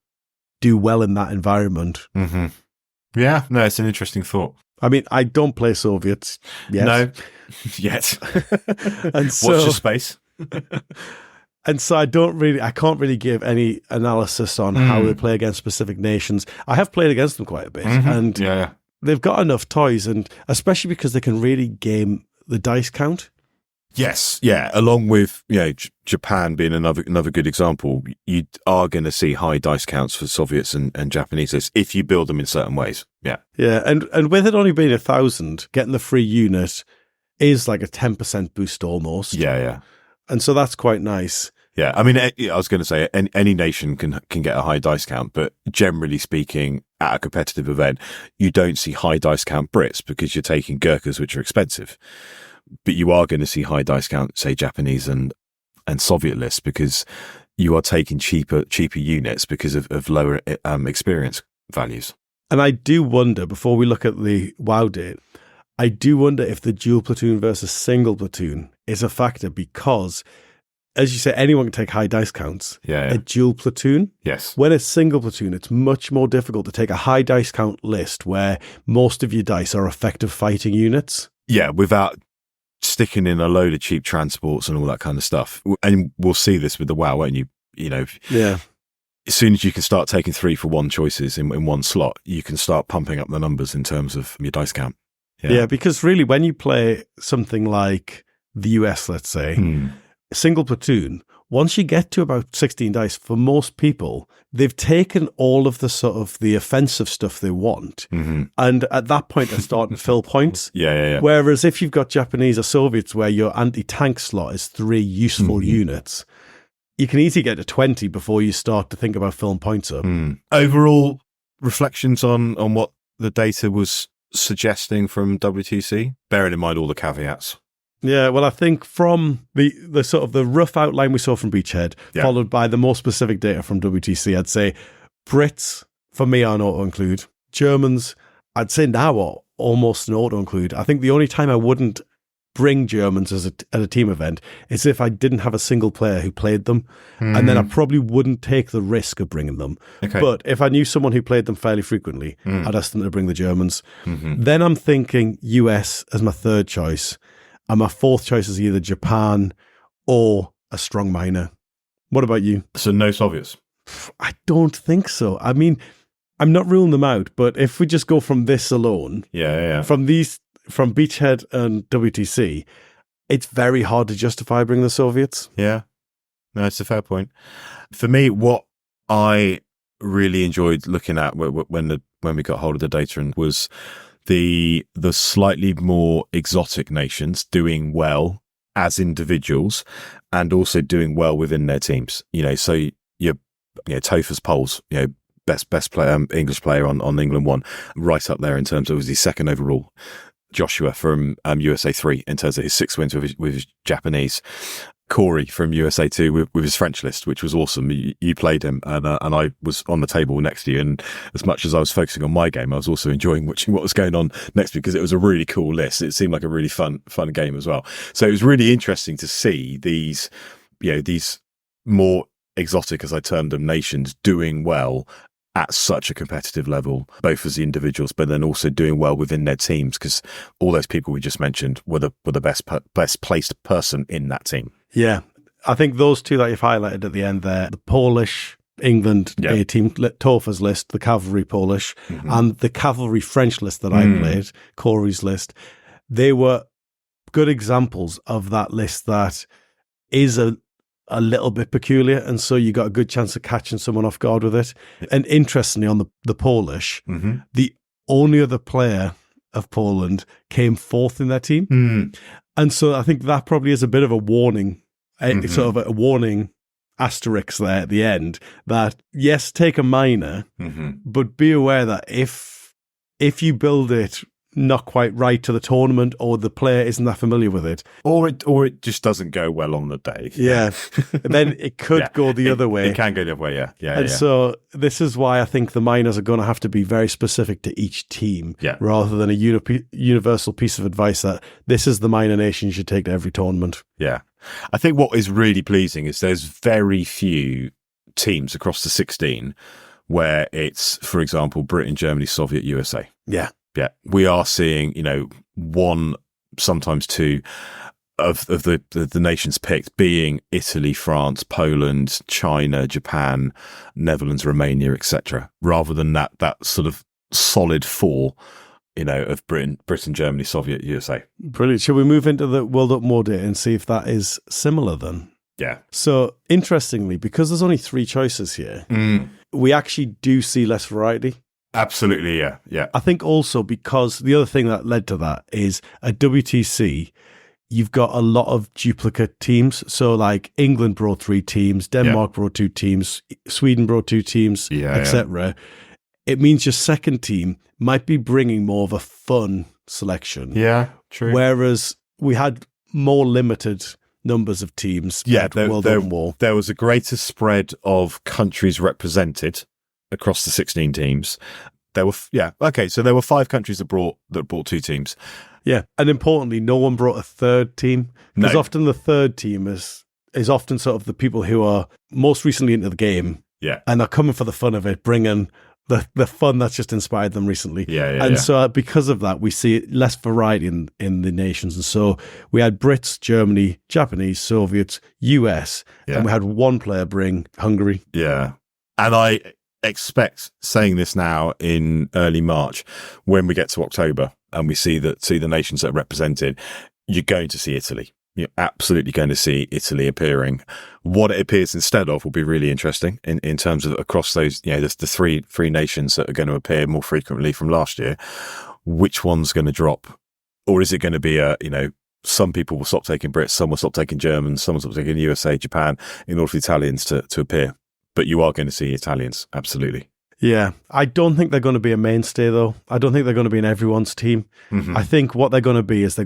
do well in that environment. Yeah, no, it's an interesting thought. I mean, I don't play Soviets yet. No, yet. And so, watch your space. And so I can't really give any analysis on how they play against specific nations. I have played against them quite a bit, and they've got enough toys, and especially because they can really game the dice count. Yes, yeah. Along with Japan being another good example, you are going to see high dice counts for Soviets and Japanese lists if you build them in certain ways. Yeah, yeah, and with it only being 1,000, getting the free unit is like a 10% boost almost. Yeah. And so that's quite nice. Yeah, I mean, I was going to say any nation can get a high dice count, but generally speaking, at a competitive event, you don't see high dice count Brits because you're taking Gurkhas, which are expensive. But you are going to see high dice count, say, Japanese and Soviet lists because you are taking cheaper units because of lower experience values. And I do wonder, before we look at the WoW date, I do wonder if the dual platoon versus single platoon is a factor because, as you say, anyone can take high dice counts. Yeah. A dual platoon. Yes. When it's single platoon, it's much more difficult to take a high dice count list where most of your dice are effective fighting units. Yeah, without sticking in a load of cheap transports and all that kind of stuff. And we'll see this with the WoW, won't you? Yeah. As soon as you can start taking 3-for-1 choices in one slot, you can start pumping up the numbers in terms of your dice count. Yeah, because really when you play something like the US, let's say, single platoon, once you get to about 16 dice, for most people, they've taken all of the sort of the offensive stuff they want. Mm-hmm. And at that point, they're starting to fill points. Yeah. Whereas if you've got Japanese or Soviets where your anti-tank slot is 3 useful units, you can easily get to 20 before you start to think about filling points up. Overall reflections on what the data was suggesting from WTC, bearing in mind all the caveats. Yeah, well, I think from the sort of the rough outline we saw from Beachhead, followed by the more specific data from WTC, I'd say Brits, for me, are an auto-include. Germans, I'd say now are almost an auto-include. I think the only time I wouldn't bring Germans at a team event is if I didn't have a single player who played them, and then I probably wouldn't take the risk of bringing them. Okay. But if I knew someone who played them fairly frequently, I'd ask them to bring the Germans. Then I'm thinking US as my third choice. And my fourth choice is either Japan or a strong minor. What about you? So no Soviets? I don't think so. I mean, I'm not ruling them out, but if we just go from this alone, from Beachhead and WTC, it's very hard to justify bringing the Soviets. Yeah. No, it's a fair point. For me, what I really enjoyed looking at when we got hold of the data and was the slightly more exotic nations doing well as individuals and also doing well within their teams. So Topher's Poles, best player, English player on England 1, right up there in terms of his second overall. Joshua from USA 3 in terms of his 6 wins with his Japanese. Corey from USA 2 with his French list, which was awesome. You played him, and I was on the table next to you. And as much as I was focusing on my game, I was also enjoying watching what was going on next because it was a really cool list. It seemed like a really fun game as well. So it was really interesting to see these more exotic, as I termed them, nations doing well at such a competitive level, both as the individuals, but then also doing well within their teams, because all those people we just mentioned were the best placed person in that team. Yeah, I think those two that you've highlighted at the end there, the Polish England A team, Topher's list, the cavalry Polish, and the cavalry French list that I played, Corey's list, they were good examples of that list that is a little bit peculiar, and so you got a good chance of catching someone off guard with it. And interestingly, on the Polish, the only other player of Poland came fourth in their team. And so I think that probably is a bit of a warning, sort of a warning asterisk there at the end, that yes, take a minor, but be aware that if you build it not quite right to the tournament, or the player isn't that familiar with it, or it just doesn't go well on the day, then it could go the other way. It can go the other way, and so this is why I think the minors are going to have to be very specific to each team, rather than a universal piece of advice that this is the minor nation you should take to every tournament. I think what is really pleasing is there's very few teams across the 16 where it's, for example, Britain, Germany, Soviet, USA. Yeah, we are seeing, one, sometimes two of the nations picked being Italy, France, Poland, China, Japan, Netherlands, Romania, etc., rather than that sort of solid 4 of Britain, Germany, Soviet, USA. Brilliant. Shall we move into the World Up More data and see if that is similar then? Yeah. So interestingly, because there's only 3 choices here, we actually do see less variety. Absolutely, yeah. Yeah. I think also because the other thing that led to that is at WTC, you've got a lot of duplicate teams. So like England brought 3 teams, Denmark brought 2 teams, Sweden brought 2 teams, etc. It means your second team might be bringing more of a fun selection. Yeah, true. Whereas we had more limited numbers of teams. Yeah, there was a greater spread of countries represented across the 16 teams. There were so there were 5 countries that brought 2 teams. Yeah, and importantly, no one brought a third team, because often the third team is often sort of the people who are most recently into the game. Yeah, and they're coming for the fun of it, bringing the fun that's just inspired them recently. So because of that, we see less variety in the nations. And so we had Brits, Germany, Japanese, Soviets, US, and we had one player bring Hungary. Yeah. And I expect, saying this now in early March, when we get to October and we see the nations that are represented, you're going to see Italy. You're absolutely going to see Italy appearing. What it appears instead of will be really interesting in terms of across those, the three nations that are going to appear more frequently from last year. Which one's going to drop? Or is it going to be some people will stop taking Brits, some will stop taking Germans, some will stop taking USA, Japan, in order for the Italians to appear. But you are going to see Italians, absolutely. Yeah, I don't think they're going to be a mainstay, though. I don't think they're going to be in everyone's team. Mm-hmm. I think what they're going to be is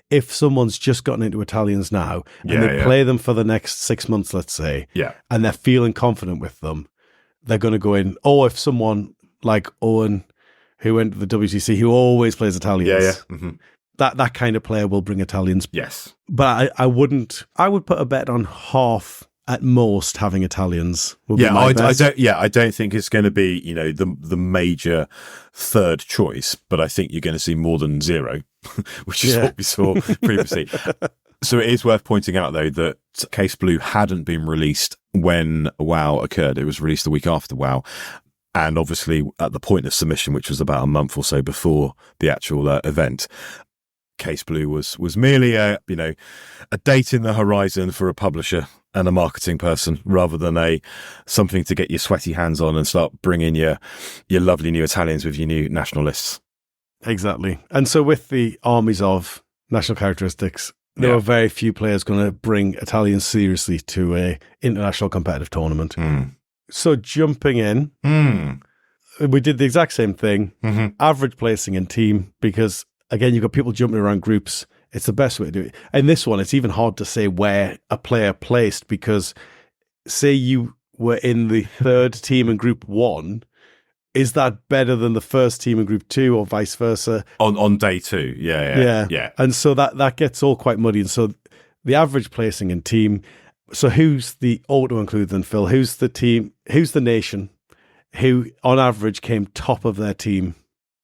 if someone's just gotten into Italians now and they play them for the next 6 months, let's say, and they're feeling confident with them, they're going to go in. Or if someone like Owen, who went to the WTC, who always plays Italians, that kind of player will bring Italians. Yes. But I would put a bet on half at most having Italians. I don't think it's going to be the major third choice, but I think you're going to see more than 0, which is what we saw previously. So it is worth pointing out though that Case Blue hadn't been released when WoW occurred. It was released the week after WoW. And obviously at the point of submission, which was about a month or so before the actual event, Case Blue was merely a date in the horizon for a publisher and a marketing person, rather than something to get your sweaty hands on and start bringing your lovely new Italians with your new national lists. Exactly. And so with the armies of national characteristics, there are very few players going to bring Italians seriously to a international competitive tournament. So jumping in, we did the exact same thing, average placing in team, because again, you've got people jumping around groups. It's the best way to do it. And this one, it's even hard to say where a player placed, because say you were in the third team in group 1, is that better than the first team in group 2 or vice versa? On day 2, yeah. And so that gets all quite muddy. And so the average placing in team, so who's the auto-include then, Phil? Who's the nation who on average came top of their team?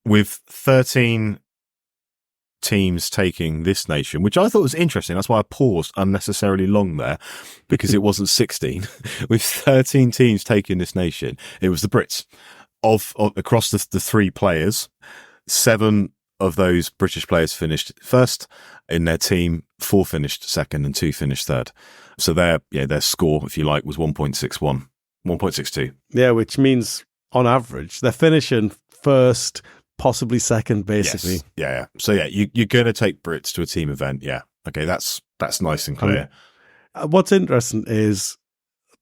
With 13 teams taking this nation, which I thought was interesting. That's why I paused unnecessarily long there, because it wasn't 16. With 13 teams taking this nation, it was the Brits. Of across the 3 players, 7 of those British players finished first in their team, 4 finished second, and 2 finished third. So their score, if you like, was 1.61, 1.62. Yeah, which means on average they're finishing first, possibly second, basically. Yes. Yeah. So you're going to take Brits to a team event. Yeah. Okay, that's nice and clear. What's interesting is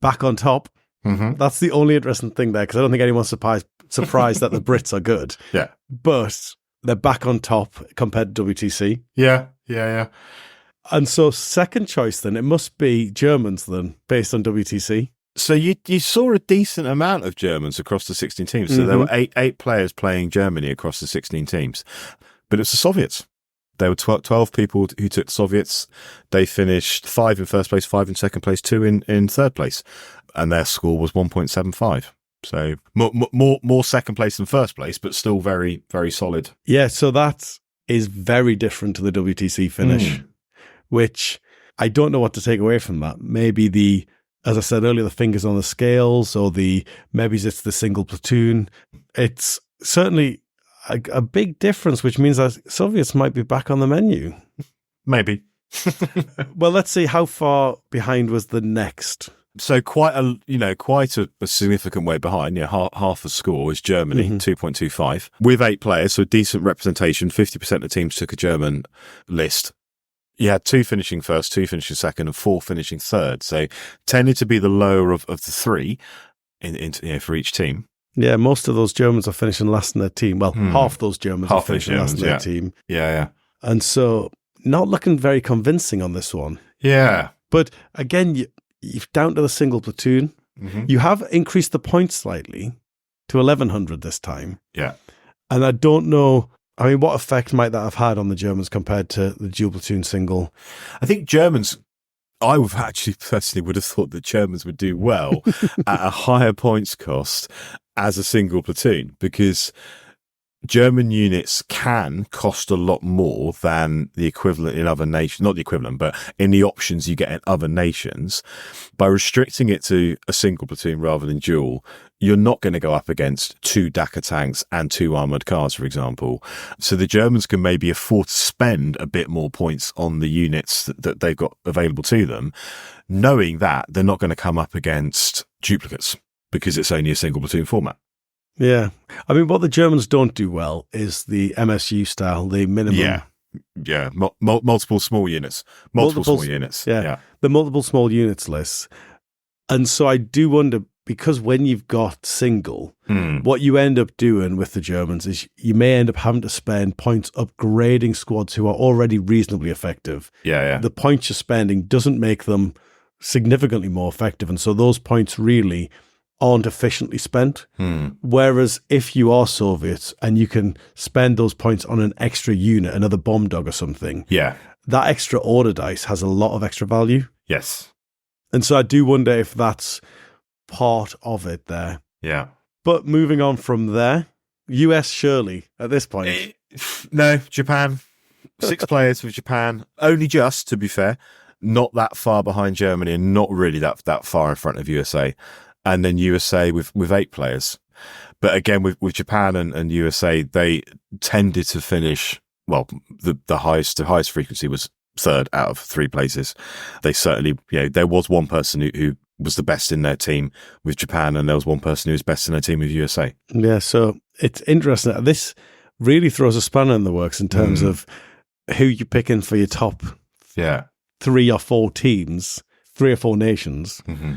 back on top. Mm-hmm. That's the only interesting thing there, because I don't think anyone's surprised that the Brits are good. Yeah. But they're back on top compared to WTC. Yeah. And so second choice then, it must be Germans then, based on WTC. So you saw a decent amount of Germans across the 16 teams. So there were eight players playing Germany across the 16 teams. But it's the Soviets. There were 12 people who took the Soviets. They finished 5 in first place, 5 in second place, 2 in third place. And their score was 1.75. So more second place than first place, but still very, very solid. Yeah, so that is very different to the WTC finish, which I don't know what to take away from that. Maybe as I said earlier, the fingers on the scales, or maybe it's the single platoon. It's certainly, a big difference, which means that Soviets might be back on the menu. Maybe. Well, let's see how far behind was the next. So quite a significant way behind. Half a score is Germany, 2.25 with 8 players, so decent representation. 50% of teams took a German list. You had 2 finishing first, 2 finishing second, and 4 finishing third. So tended to be the lower of the 3 for each team. Yeah, most of those Germans are finishing last in their team. Well, half those Germans are finishing last in their team. Yeah. And so not looking very convincing on this one. Yeah. But again, you're down to the single platoon. Mm-hmm. You have increased the points slightly to 1,100 this time. Yeah. And I don't know, what effect might that have had on the Germans compared to the dual platoon single? I think Germans, I would actually personally would have thought that Germans would do well at a higher points cost as a single platoon, because German units can cost a lot more than the equivalent in other nations, not the equivalent, but in the options you get in other nations. By restricting it to a single platoon rather than dual, you're not going to go up against 2 Dakar tanks and 2 armoured cars, for example. So the Germans can maybe afford to spend a bit more points on the units that they've got available to them, knowing that they're not going to come up against duplicates because it's only a single platoon format. Yeah. What the Germans don't do well is the MSU style, the minimum. Yeah. Multiple small units. Multiple small units. Yeah. The multiple small units list. And so I do wonder, because when you've got single, what you end up doing with the Germans is you may end up having to spend points upgrading squads who are already reasonably effective. Yeah. The points you're spending doesn't make them significantly more effective. And so those points really aren't efficiently spent. Whereas if you are Soviets and you can spend those points on an extra unit, another bomb dog or something, that extra order dice has a lot of extra value. Yes. And so I do wonder if that's part of it there. Yeah. But moving on from there, US surely at this point. No, Japan. 6 players for Japan. Only just, to be fair, not that far behind Germany and not really that far in front of USA. And then USA with 8 players. But again, with Japan and USA, they tended to finish, well, the highest frequency was 3rd out of 3 places. They certainly, there was one person who was the best in their team with Japan, and there was one person who was best in their team with USA. Yeah, so it's interesting. This really throws a spanner in the works in terms of who you're picking for your top 3 or 4 teams, 3 or 4 nations. Mm-hmm.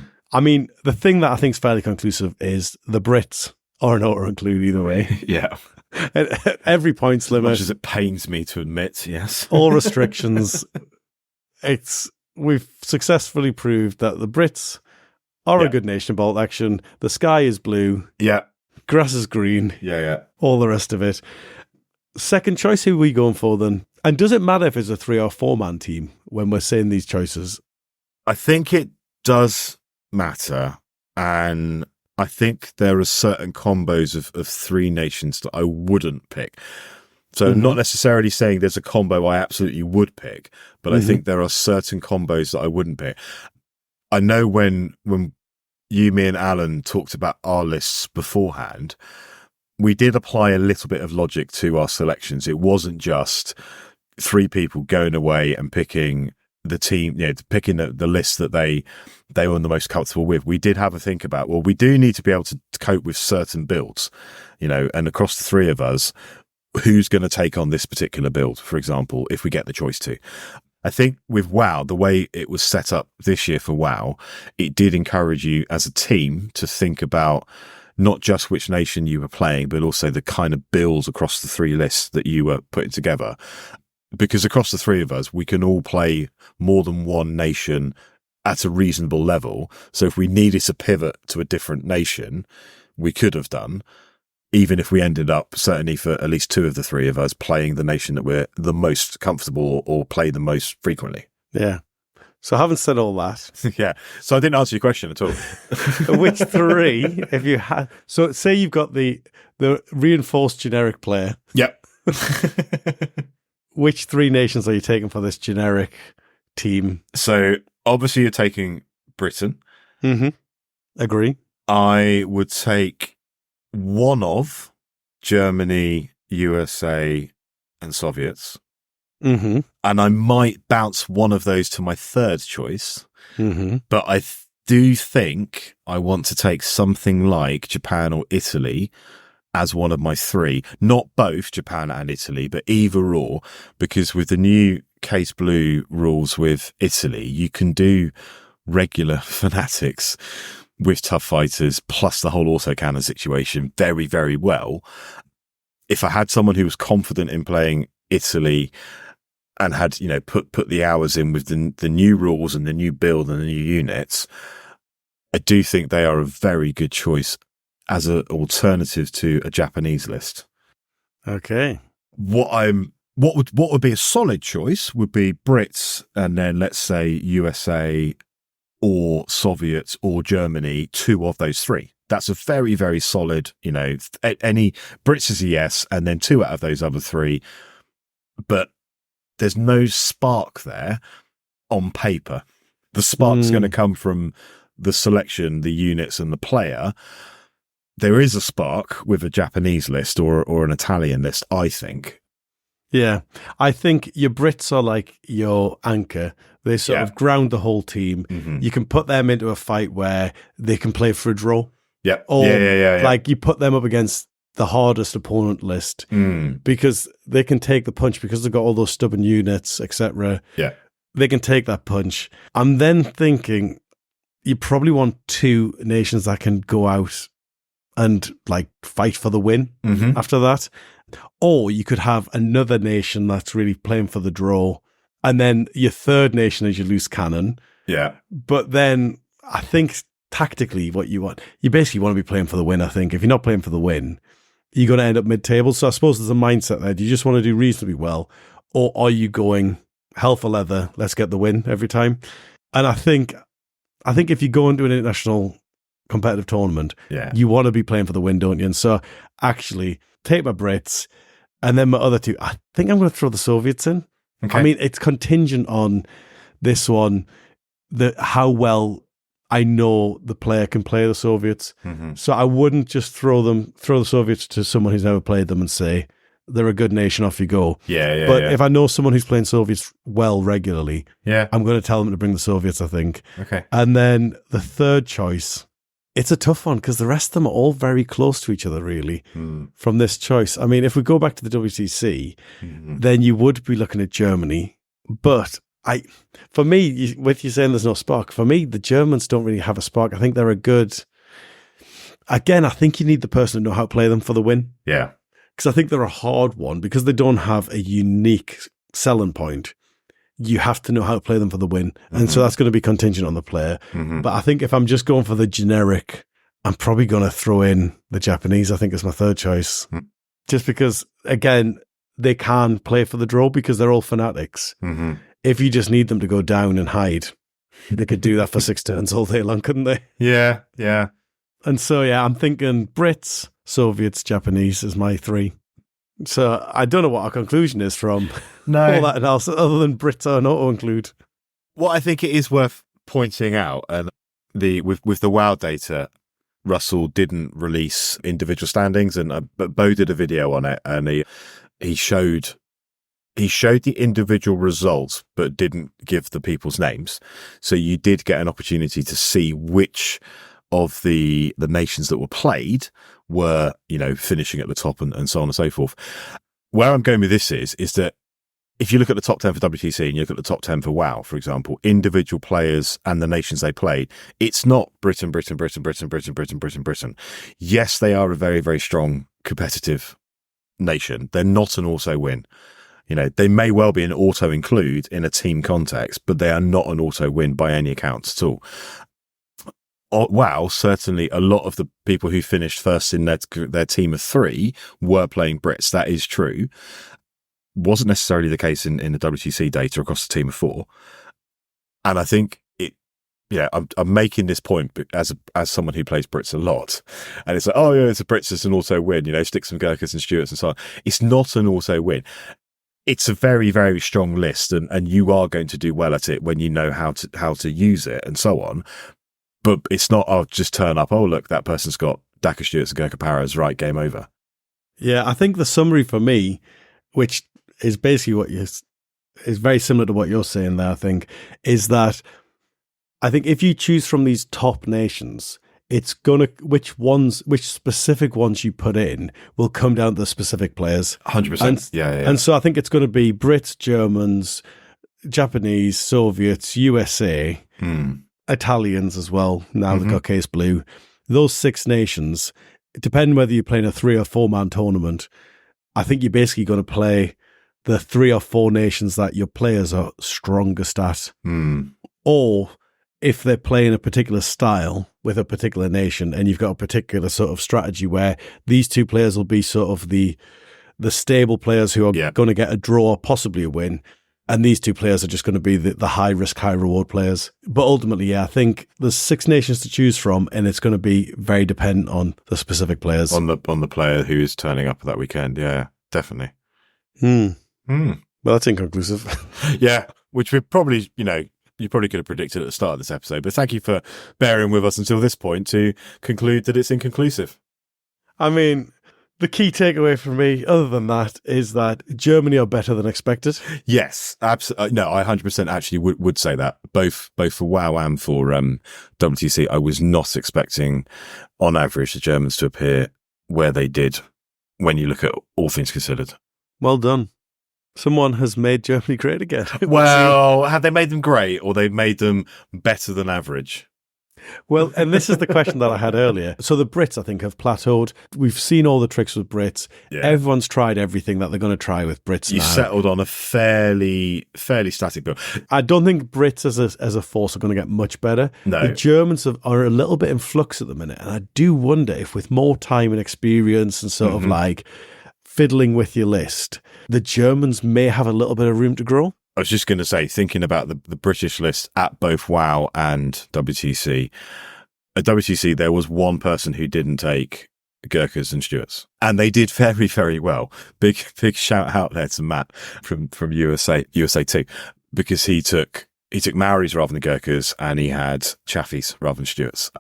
The thing that I think is fairly conclusive is the Brits are an auto include either way. Yeah. At every points limit. As much as it pains me to admit, yes. All restrictions. We've successfully proved that the Brits are a good nation bolt action. The sky is blue. Yeah. Grass is green. Yeah. All the rest of it. Second choice, who are we going for then? And does it matter if it's a 3 or 4 man team when we're saying these choices? I think it does matter, and I think there are certain combos of 3 nations that I wouldn't pick. So not necessarily saying there's a combo I absolutely would pick, but I think there are certain combos that I wouldn't pick. I know when you, me and Alan talked about our lists beforehand, we did apply a little bit of logic to our selections. It wasn't just 3 people going away and picking the team, picking the list that they were the most comfortable with. We did have a think about, well, we do need to be able to cope with certain builds, and across the 3 of us, who's going to take on this particular build, for example, if we get the choice to. I think with WoW, the way it was set up this year for WoW, it did encourage you as a team to think about not just which nation you were playing, but also the kind of builds across the 3 lists that you were putting together. Because across the 3 of us, we can all play more than one nation at a reasonable level. So if we needed to pivot to a different nation, we could have done, even if we ended up, certainly for at least 2 of the 3 of us, playing the nation that we're the most comfortable or play the most frequently. Yeah. So having said all that. Yeah. So I didn't answer your question at all. Which 3, if you had, so say you've got the reinforced generic player. Yep. Which 3 nations are you taking for this generic team? So obviously you're taking Britain. Mm-hmm. Agree. I would take one of Germany, USA, and Soviets. Mm-hmm. And I might bounce one of those to my third choice. Mm-hmm. But I do think I want to take something like Japan or Italy as one of my three. Not both Japan and Italy, but either or. Because with the new Case Blue rules with Italy, you can do regular fanatics with tough fighters plus the whole autocannon situation very, very well. If I had someone who was confident in playing Italy and had, put the hours in with the new rules and the new build and the new units, I do think they are a very good choice as an alternative to a Japanese list. Okay. What would be a solid choice would be Brits and then let's say USA or Soviets or Germany, two of those three. That's a very, very solid, any Brits is a yes, and then two out of those other three. But there's no spark there on paper. The spark's going to come from the selection, the units, and the player. There is a spark with a Japanese list or an Italian list, I think. Yeah, I think your Brits are like your anchor. They sort of ground the whole team. Mm-hmm. You can put them into a fight where they can play for a draw. Yeah. Or yeah. like you put them up against the hardest opponent list because they can take the punch because they've got all those stubborn units, etc. Yeah. They can take that punch. I'm then thinking you probably want two nations that can go out and like fight for the win after that. Or you could have another nation that's really playing for the draw. And then your third nation is your loose cannon. Yeah. But then I think tactically what you basically want to be playing for the win, I think. If you're not playing for the win, you're going to end up mid-table. So I suppose there's a mindset there. Do you just want to do reasonably well? Or are you going hell for leather, let's get the win every time? And I think if you go into an international competitive tournament, you want to be playing for the win, don't you? And so actually take my Brits and then my other two. I think I'm going to throw the Soviets in. Okay. I mean, it's contingent on this one, how well I know the player can play the Soviets. Mm-hmm. So I wouldn't just throw the Soviets to someone who's never played them and say, they're a good nation, off you go. But if I know someone who's playing Soviets well regularly, I'm going to tell them to bring the Soviets, I think. Okay. And then the third choice, it's a tough one because the rest of them are all very close to each other, really, from this choice. I mean, if we go back to the WTC, then you would be looking at Germany. But for me, with you saying there's no spark, for me, the Germans don't really have a spark. I think they're a good... Again, I think you need the person to know how to play them for the win. Yeah. Because I think they're a hard one because they don't have a unique selling point. You have to know how to play them for the win. And so that's going to be contingent on the player. But I think if I'm just going for the generic, I'm probably going to throw in the Japanese, I think, is my third choice. Just because, again, they can play for the draw because they're all fanatics. If you just need them to go down and hide, they could do that for 6 turns all day long, couldn't they? Yeah. And so, I'm thinking Brits, Soviets, Japanese is my three. So I don't know what our conclusion is from all that analysis, other than Brits are an auto-include. What I think it is worth pointing out, and with the WoW data, Russell didn't release individual standings, but Bo did a video on it, and he showed the individual results, but didn't give the people's names. So you did get an opportunity to see which of the nations that were played were, finishing at the top and so on and so forth. Where I'm going with this is that if you look at the top 10 for WTC and you look at the top 10 for WoW, for example, individual players and the nations they played, it's not Britain. Yes, they are a very, very strong competitive nation. They're not an auto win. They may well be an auto include in a team context, but they are not an auto win by any accounts at all. WoW, certainly a lot of the people who finished first in their team of 3 were playing Brits. That is true. Wasn't necessarily the case in the WTC data across the team of 4. And I think I'm making this point as someone who plays Brits a lot. And it's like, it's a Brits, it's an auto win, stick some Gurkhas and Stuarts and so on. It's not an auto win. It's a very, very strong list, and you are going to do well at it when you know how to use it and so on. But it's not, just turn up, look, that person's got Daka Stuarts and Gurkha Paras, right, game over. Yeah, I think the summary for me, which is basically is very similar to what you're saying there, I think, is that I think if you choose from these top nations, it's which specific ones you put in will come down to the specific players. 100%. Yeah. And so I think it's going to be Brits, Germans, Japanese, Soviets, USA, Italians as well. Now they've got Case Blue. Those 6 nations, depending whether you're playing a 3 or 4 man tournament, I think you're basically going to play the 3 or 4 nations that your players are strongest at. Or if they're playing a particular style with a particular nation and you've got a particular sort of strategy where these 2 players will be sort of the stable players who are going to get a draw, possibly a win. And these 2 players are just going to be the high risk, high reward players. But ultimately, I think there's 6 nations to choose from, and it's going to be very dependent on the specific players. On the player who is turning up that weekend. Yeah, definitely. Well, that's inconclusive. Yeah, which we probably, you probably could have predicted at the start of this episode. But thank you for bearing with us until this point to conclude that it's inconclusive. I mean, the key takeaway for me, other than that, is that Germany are better than expected. Yes, absolutely. No, I 100% actually would say that, both for WoW and for WTC. I was not expecting, on average, the Germans to appear where they did when you look at all things considered. Well done. Someone has made Germany great again. Well, have they made them great, or they've made them better than average? Well, and this is the question that I had earlier. So the Brits, I think, have plateaued. We've seen all the tricks with Brits. Yeah. Everyone's tried everything that they're going to try with Brits now. You settled on a fairly static build. I don't think Brits as a force are going to get much better. No. The Germans are a little bit in flux at the minute. And I do wonder if with more time and experience and sort of like fiddling with your list, the Germans may have a little bit of room to grow. I was just going to say, thinking about the British list at both WoW and WTC, at WTC, there was one person who didn't take Gurkhas and Stuarts, and they did very, very well. Big shout out there to Matt from USA 2, because he took Maoris rather than Gurkhas, and he had Chaffies rather than Stuarts.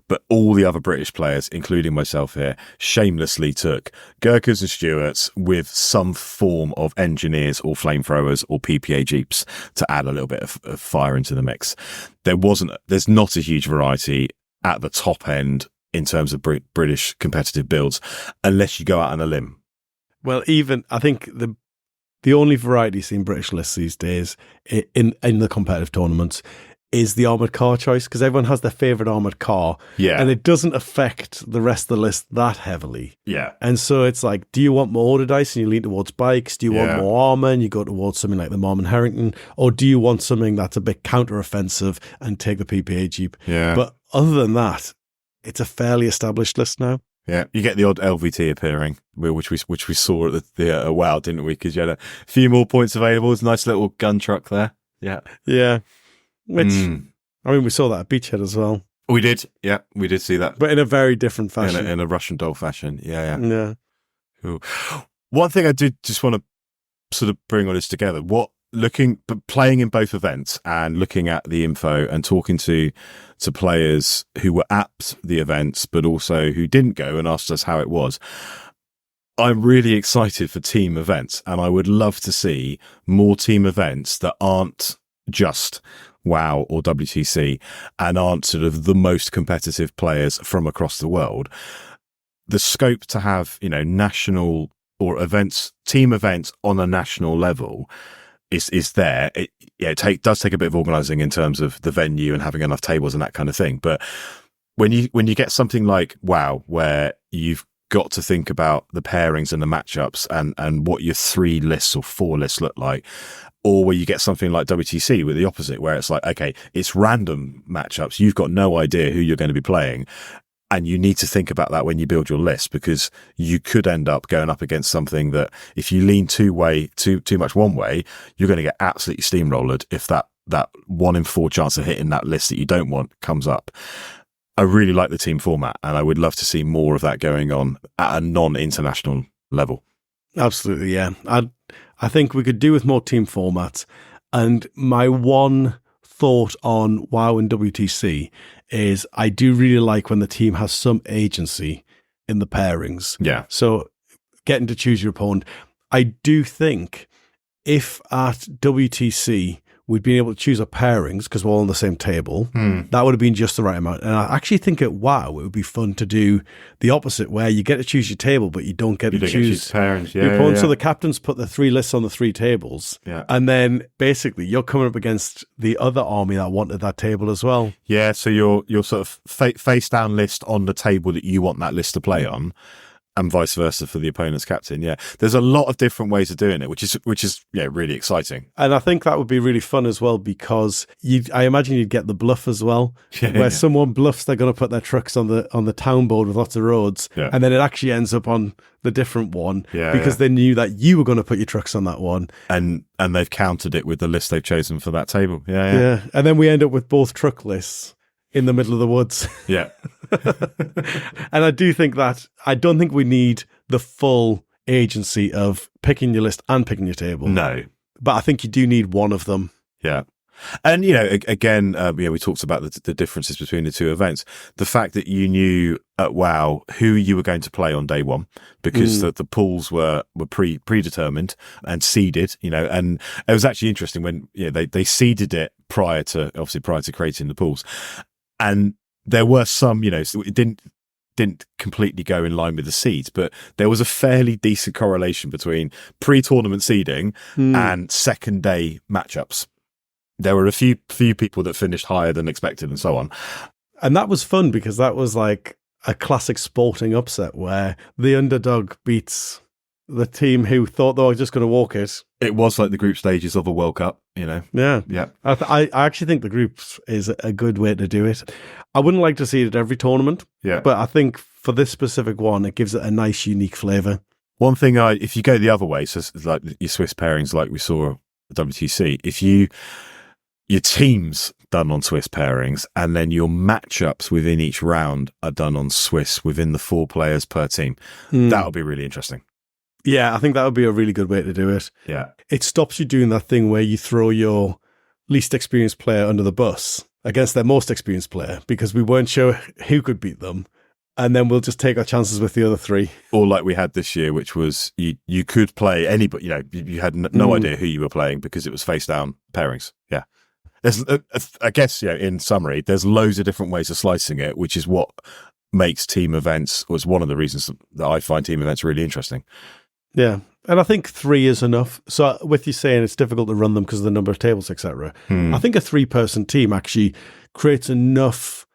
But all the other British players, including myself here, shamelessly took Gurkhas and Stuarts with some form of engineers or flamethrowers or PPA jeeps to add a little bit of fire into the mix. There's not a huge variety at the top end in terms of British competitive builds, unless you go out on a limb. Well, even I think the only variety seen British lists these days in the competitive tournaments is the armoured car choice, because everyone has their favourite armoured car. Yeah. And it doesn't affect the rest of the list that heavily. Yeah. And so it's like, do you want more order dice and you lean towards bikes? Do you want more armour and you go towards something like the Marmon Harrington? Or do you want something that's a bit counter-offensive and take the PPA Jeep? Yeah. But other than that, it's a fairly established list now. Yeah, you get the odd LVT appearing, which we saw at the WoW, didn't we? Because you had a few more points available. It's a nice little gun truck there. Yeah. Yeah. Which, I mean, we saw that at Beachhead as well. We did. Yeah, we did see that. But in a very different fashion. In a Russian doll fashion. Yeah. Yeah. Cool. One thing I did just want to sort of bring all this together. Playing in both events and looking at the info and talking to players who were at the events, but also who didn't go and asked us how it was. I'm really excited for team events, and I would love to see more team events that aren't just WoW or WTC and aren't sort of the most competitive players from across the world. The scope to have, national or team events on a national level is there. It does take a bit of organising in terms of the venue and having enough tables and that kind of thing. But when you get something like WoW, where you've got to think about the pairings and the matchups and what your 3 lists or 4 lists look like, or where you get something like WTC with the opposite, where it's like, okay, it's random matchups. You've got no idea who you're going to be playing. And you need to think about that when you build your list, because you could end up going up against something that if you lean too much one way, you're going to get absolutely steamrolled if that 1 in 4 chance of hitting that list that you don't want comes up. I really like the team format, and I would love to see more of that going on at a non-international level. Absolutely, yeah. I think we could do with more team formats. And my one thought on WoW and WTC is I do really like when the team has some agency in the pairings. Yeah. So getting to choose your opponent. I do think if at WTC we'd been able to choose our pairings because we're all on the same table, that would have been just the right amount. And I actually think at WoW it would be fun to do the opposite, where you get to choose your table, but you don't get to choose pairings. your opponent. So the captains put the 3 lists on the 3 tables, and then basically you're coming up against the other army that wanted that table as well. Yeah, so your sort of face down list on the table that you want that list to play on, and vice versa for the opponent's captain. Yeah, there's a lot of different ways of doing it, which is really exciting. And I think that would be really fun as well, because I imagine you'd get the bluff as well, where someone bluffs they're going to put their trucks on the town board with lots of roads, and then it actually ends up on the different one because they knew that you were going to put your trucks on that one, and they've countered it with the list they've chosen for that table. And then we end up with both truck lists in the middle of the woods. Yeah. And I do think that I don't think we need the full agency of picking your list and picking your table. No. But I think you do need one of them. Yeah. And, again, we talked about the differences between the two events. The fact that you knew at WoW who you were going to play on day one, because the pools were predetermined and seeded, and it was actually interesting when they seeded it prior to creating the pools. And there were some, so it didn't completely go in line with the seeds, but there was a fairly decent correlation between pre-tournament seeding and second day matchups. There were a few people that finished higher than expected and so on. And that was fun because that was like a classic sporting upset where the underdog beats the team who thought they were just going to walk it. It was like the group stages of a World Cup, Yeah. I actually think the groups is a good way to do it. I wouldn't like to see it at every tournament, but I think for this specific one, it gives it a nice, unique flavour. One thing, if you go the other way, so like your Swiss pairings, like we saw at WTC, if your team's done on Swiss pairings and then your matchups within each round are done on Swiss within the 4 players per team, that would be really interesting. Yeah, I think that would be a really good way to do it. Yeah. It stops you doing that thing where you throw your least experienced player under the bus against their most experienced player because we weren't sure who could beat them. And then we'll just take our chances with the other 3. Or like we had this year, which was you could play anybody, you had no idea who you were playing because it was face down pairings. Yeah. There's, I guess, in summary, there's loads of different ways of slicing it, which is what makes team events, was one of the reasons that I find team events really interesting. Yeah. And I think 3 is enough. So with you saying it's difficult to run them because of the number of tables, etc., I think a 3-person team actually creates enough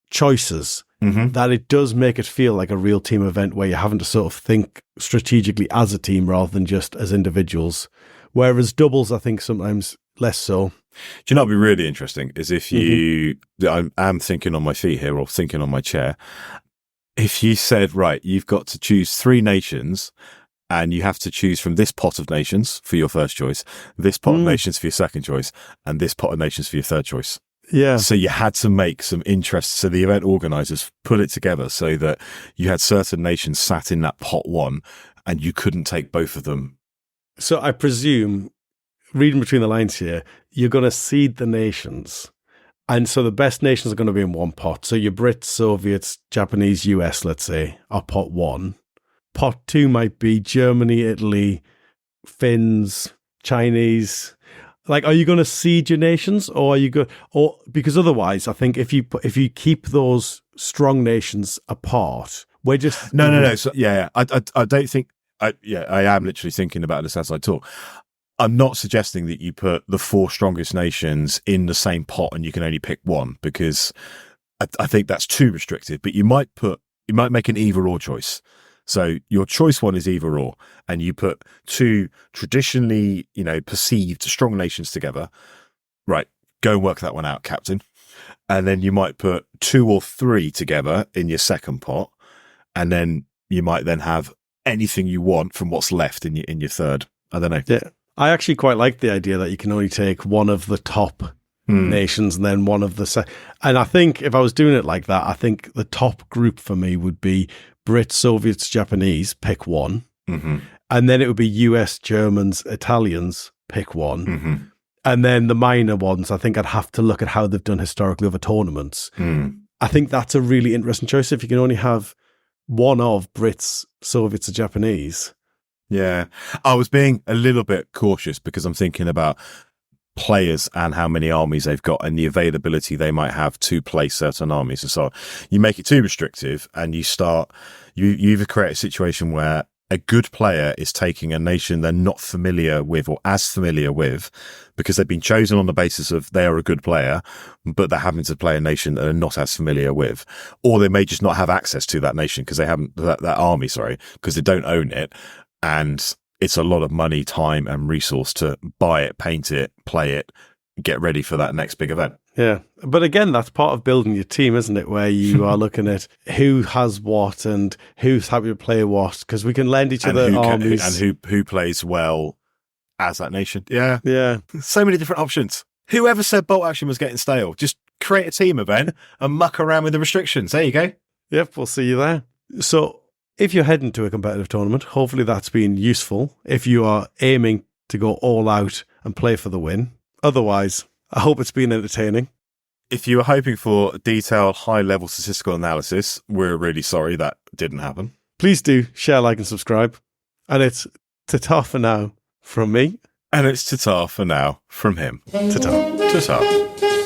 choices that it does make it feel like a real team event where you're having to sort of think strategically as a team rather than just as individuals. Whereas doubles, I think sometimes less so. Do you know what would be really interesting is if I'm thinking on my feet here or thinking on my chair. If you said, right, you've got to choose 3 nations and you have to choose from this pot of nations for your first choice, this pot of nations for your second choice, and this pot of nations for your third choice. Yeah. So you had to make some interest. So the event organisers put it together so that you had certain nations sat in that pot 1 and you couldn't take both of them. So I presume, reading between the lines here, you're going to seed the nations. And so the best nations are going to be in one pot. So your Brits, Soviets, Japanese, US, let's say, are pot 1. Pot 2 might be Germany, Italy, Finns, Chinese. Like, are you going to seed your nations, or are you going? Or because otherwise, I think if you keep those strong nations apart, we're just no. So, I don't think. I am literally thinking about this as I talk. I'm not suggesting that you put the 4 strongest nations in the same pot and you can only pick one, because I think that's too restrictive. But you might make an either or choice. So your choice 1 is either or, and you put 2 traditionally, perceived strong nations together. Right, go and work that one out, Captain. And then you might put 2 or 3 together in your second pot, and then you might then have anything you want from what's left in your third. I don't know. Yeah, I actually quite like the idea that you can only take one of the top nations and then one of the and I think if I was doing it like that, I think the top group for me would be Brits, Soviets, Japanese, pick 1. And then it would be US, Germans, Italians, pick 1. And then the minor ones, I think I'd have to look at how they've done historically over tournaments. I think that's a really interesting choice. If you can only have one of Brits, Soviets, or Japanese, Yeah. I was being a little bit cautious because I'm thinking about players and how many armies they've got and the availability they might have to play certain armies. And so you make it too restrictive and you either create a situation where a good player is taking a nation they're not familiar with or as familiar with because they've been chosen on the basis of they are a good player, but they're having to play a nation that they're not as familiar with. Or they may just not have access to that nation because they haven't, that army, because they don't own it. And it's a lot of money, time and resource to buy it, paint it, play it, get ready for that next big event. Yeah. But again, that's part of building your team, isn't it? Where you are looking at who has what and who's happy to play what, because we can lend each other armies. And who plays well as that nation. Yeah. Yeah. So many different options. Whoever said bolt action was getting stale? Just create a team event and muck around with the restrictions. There you go. Yep, we'll see you there. So if you're heading to a competitive tournament, hopefully that's been useful if you are aiming to go all out and play for the win. Otherwise, I hope it's been entertaining. If you were hoping for detailed, high-level statistical analysis, we're really sorry that didn't happen. Please do share, like, and subscribe. And it's ta-ta for now from me. And it's ta-ta for now from him. Ta-ta. Ta-ta.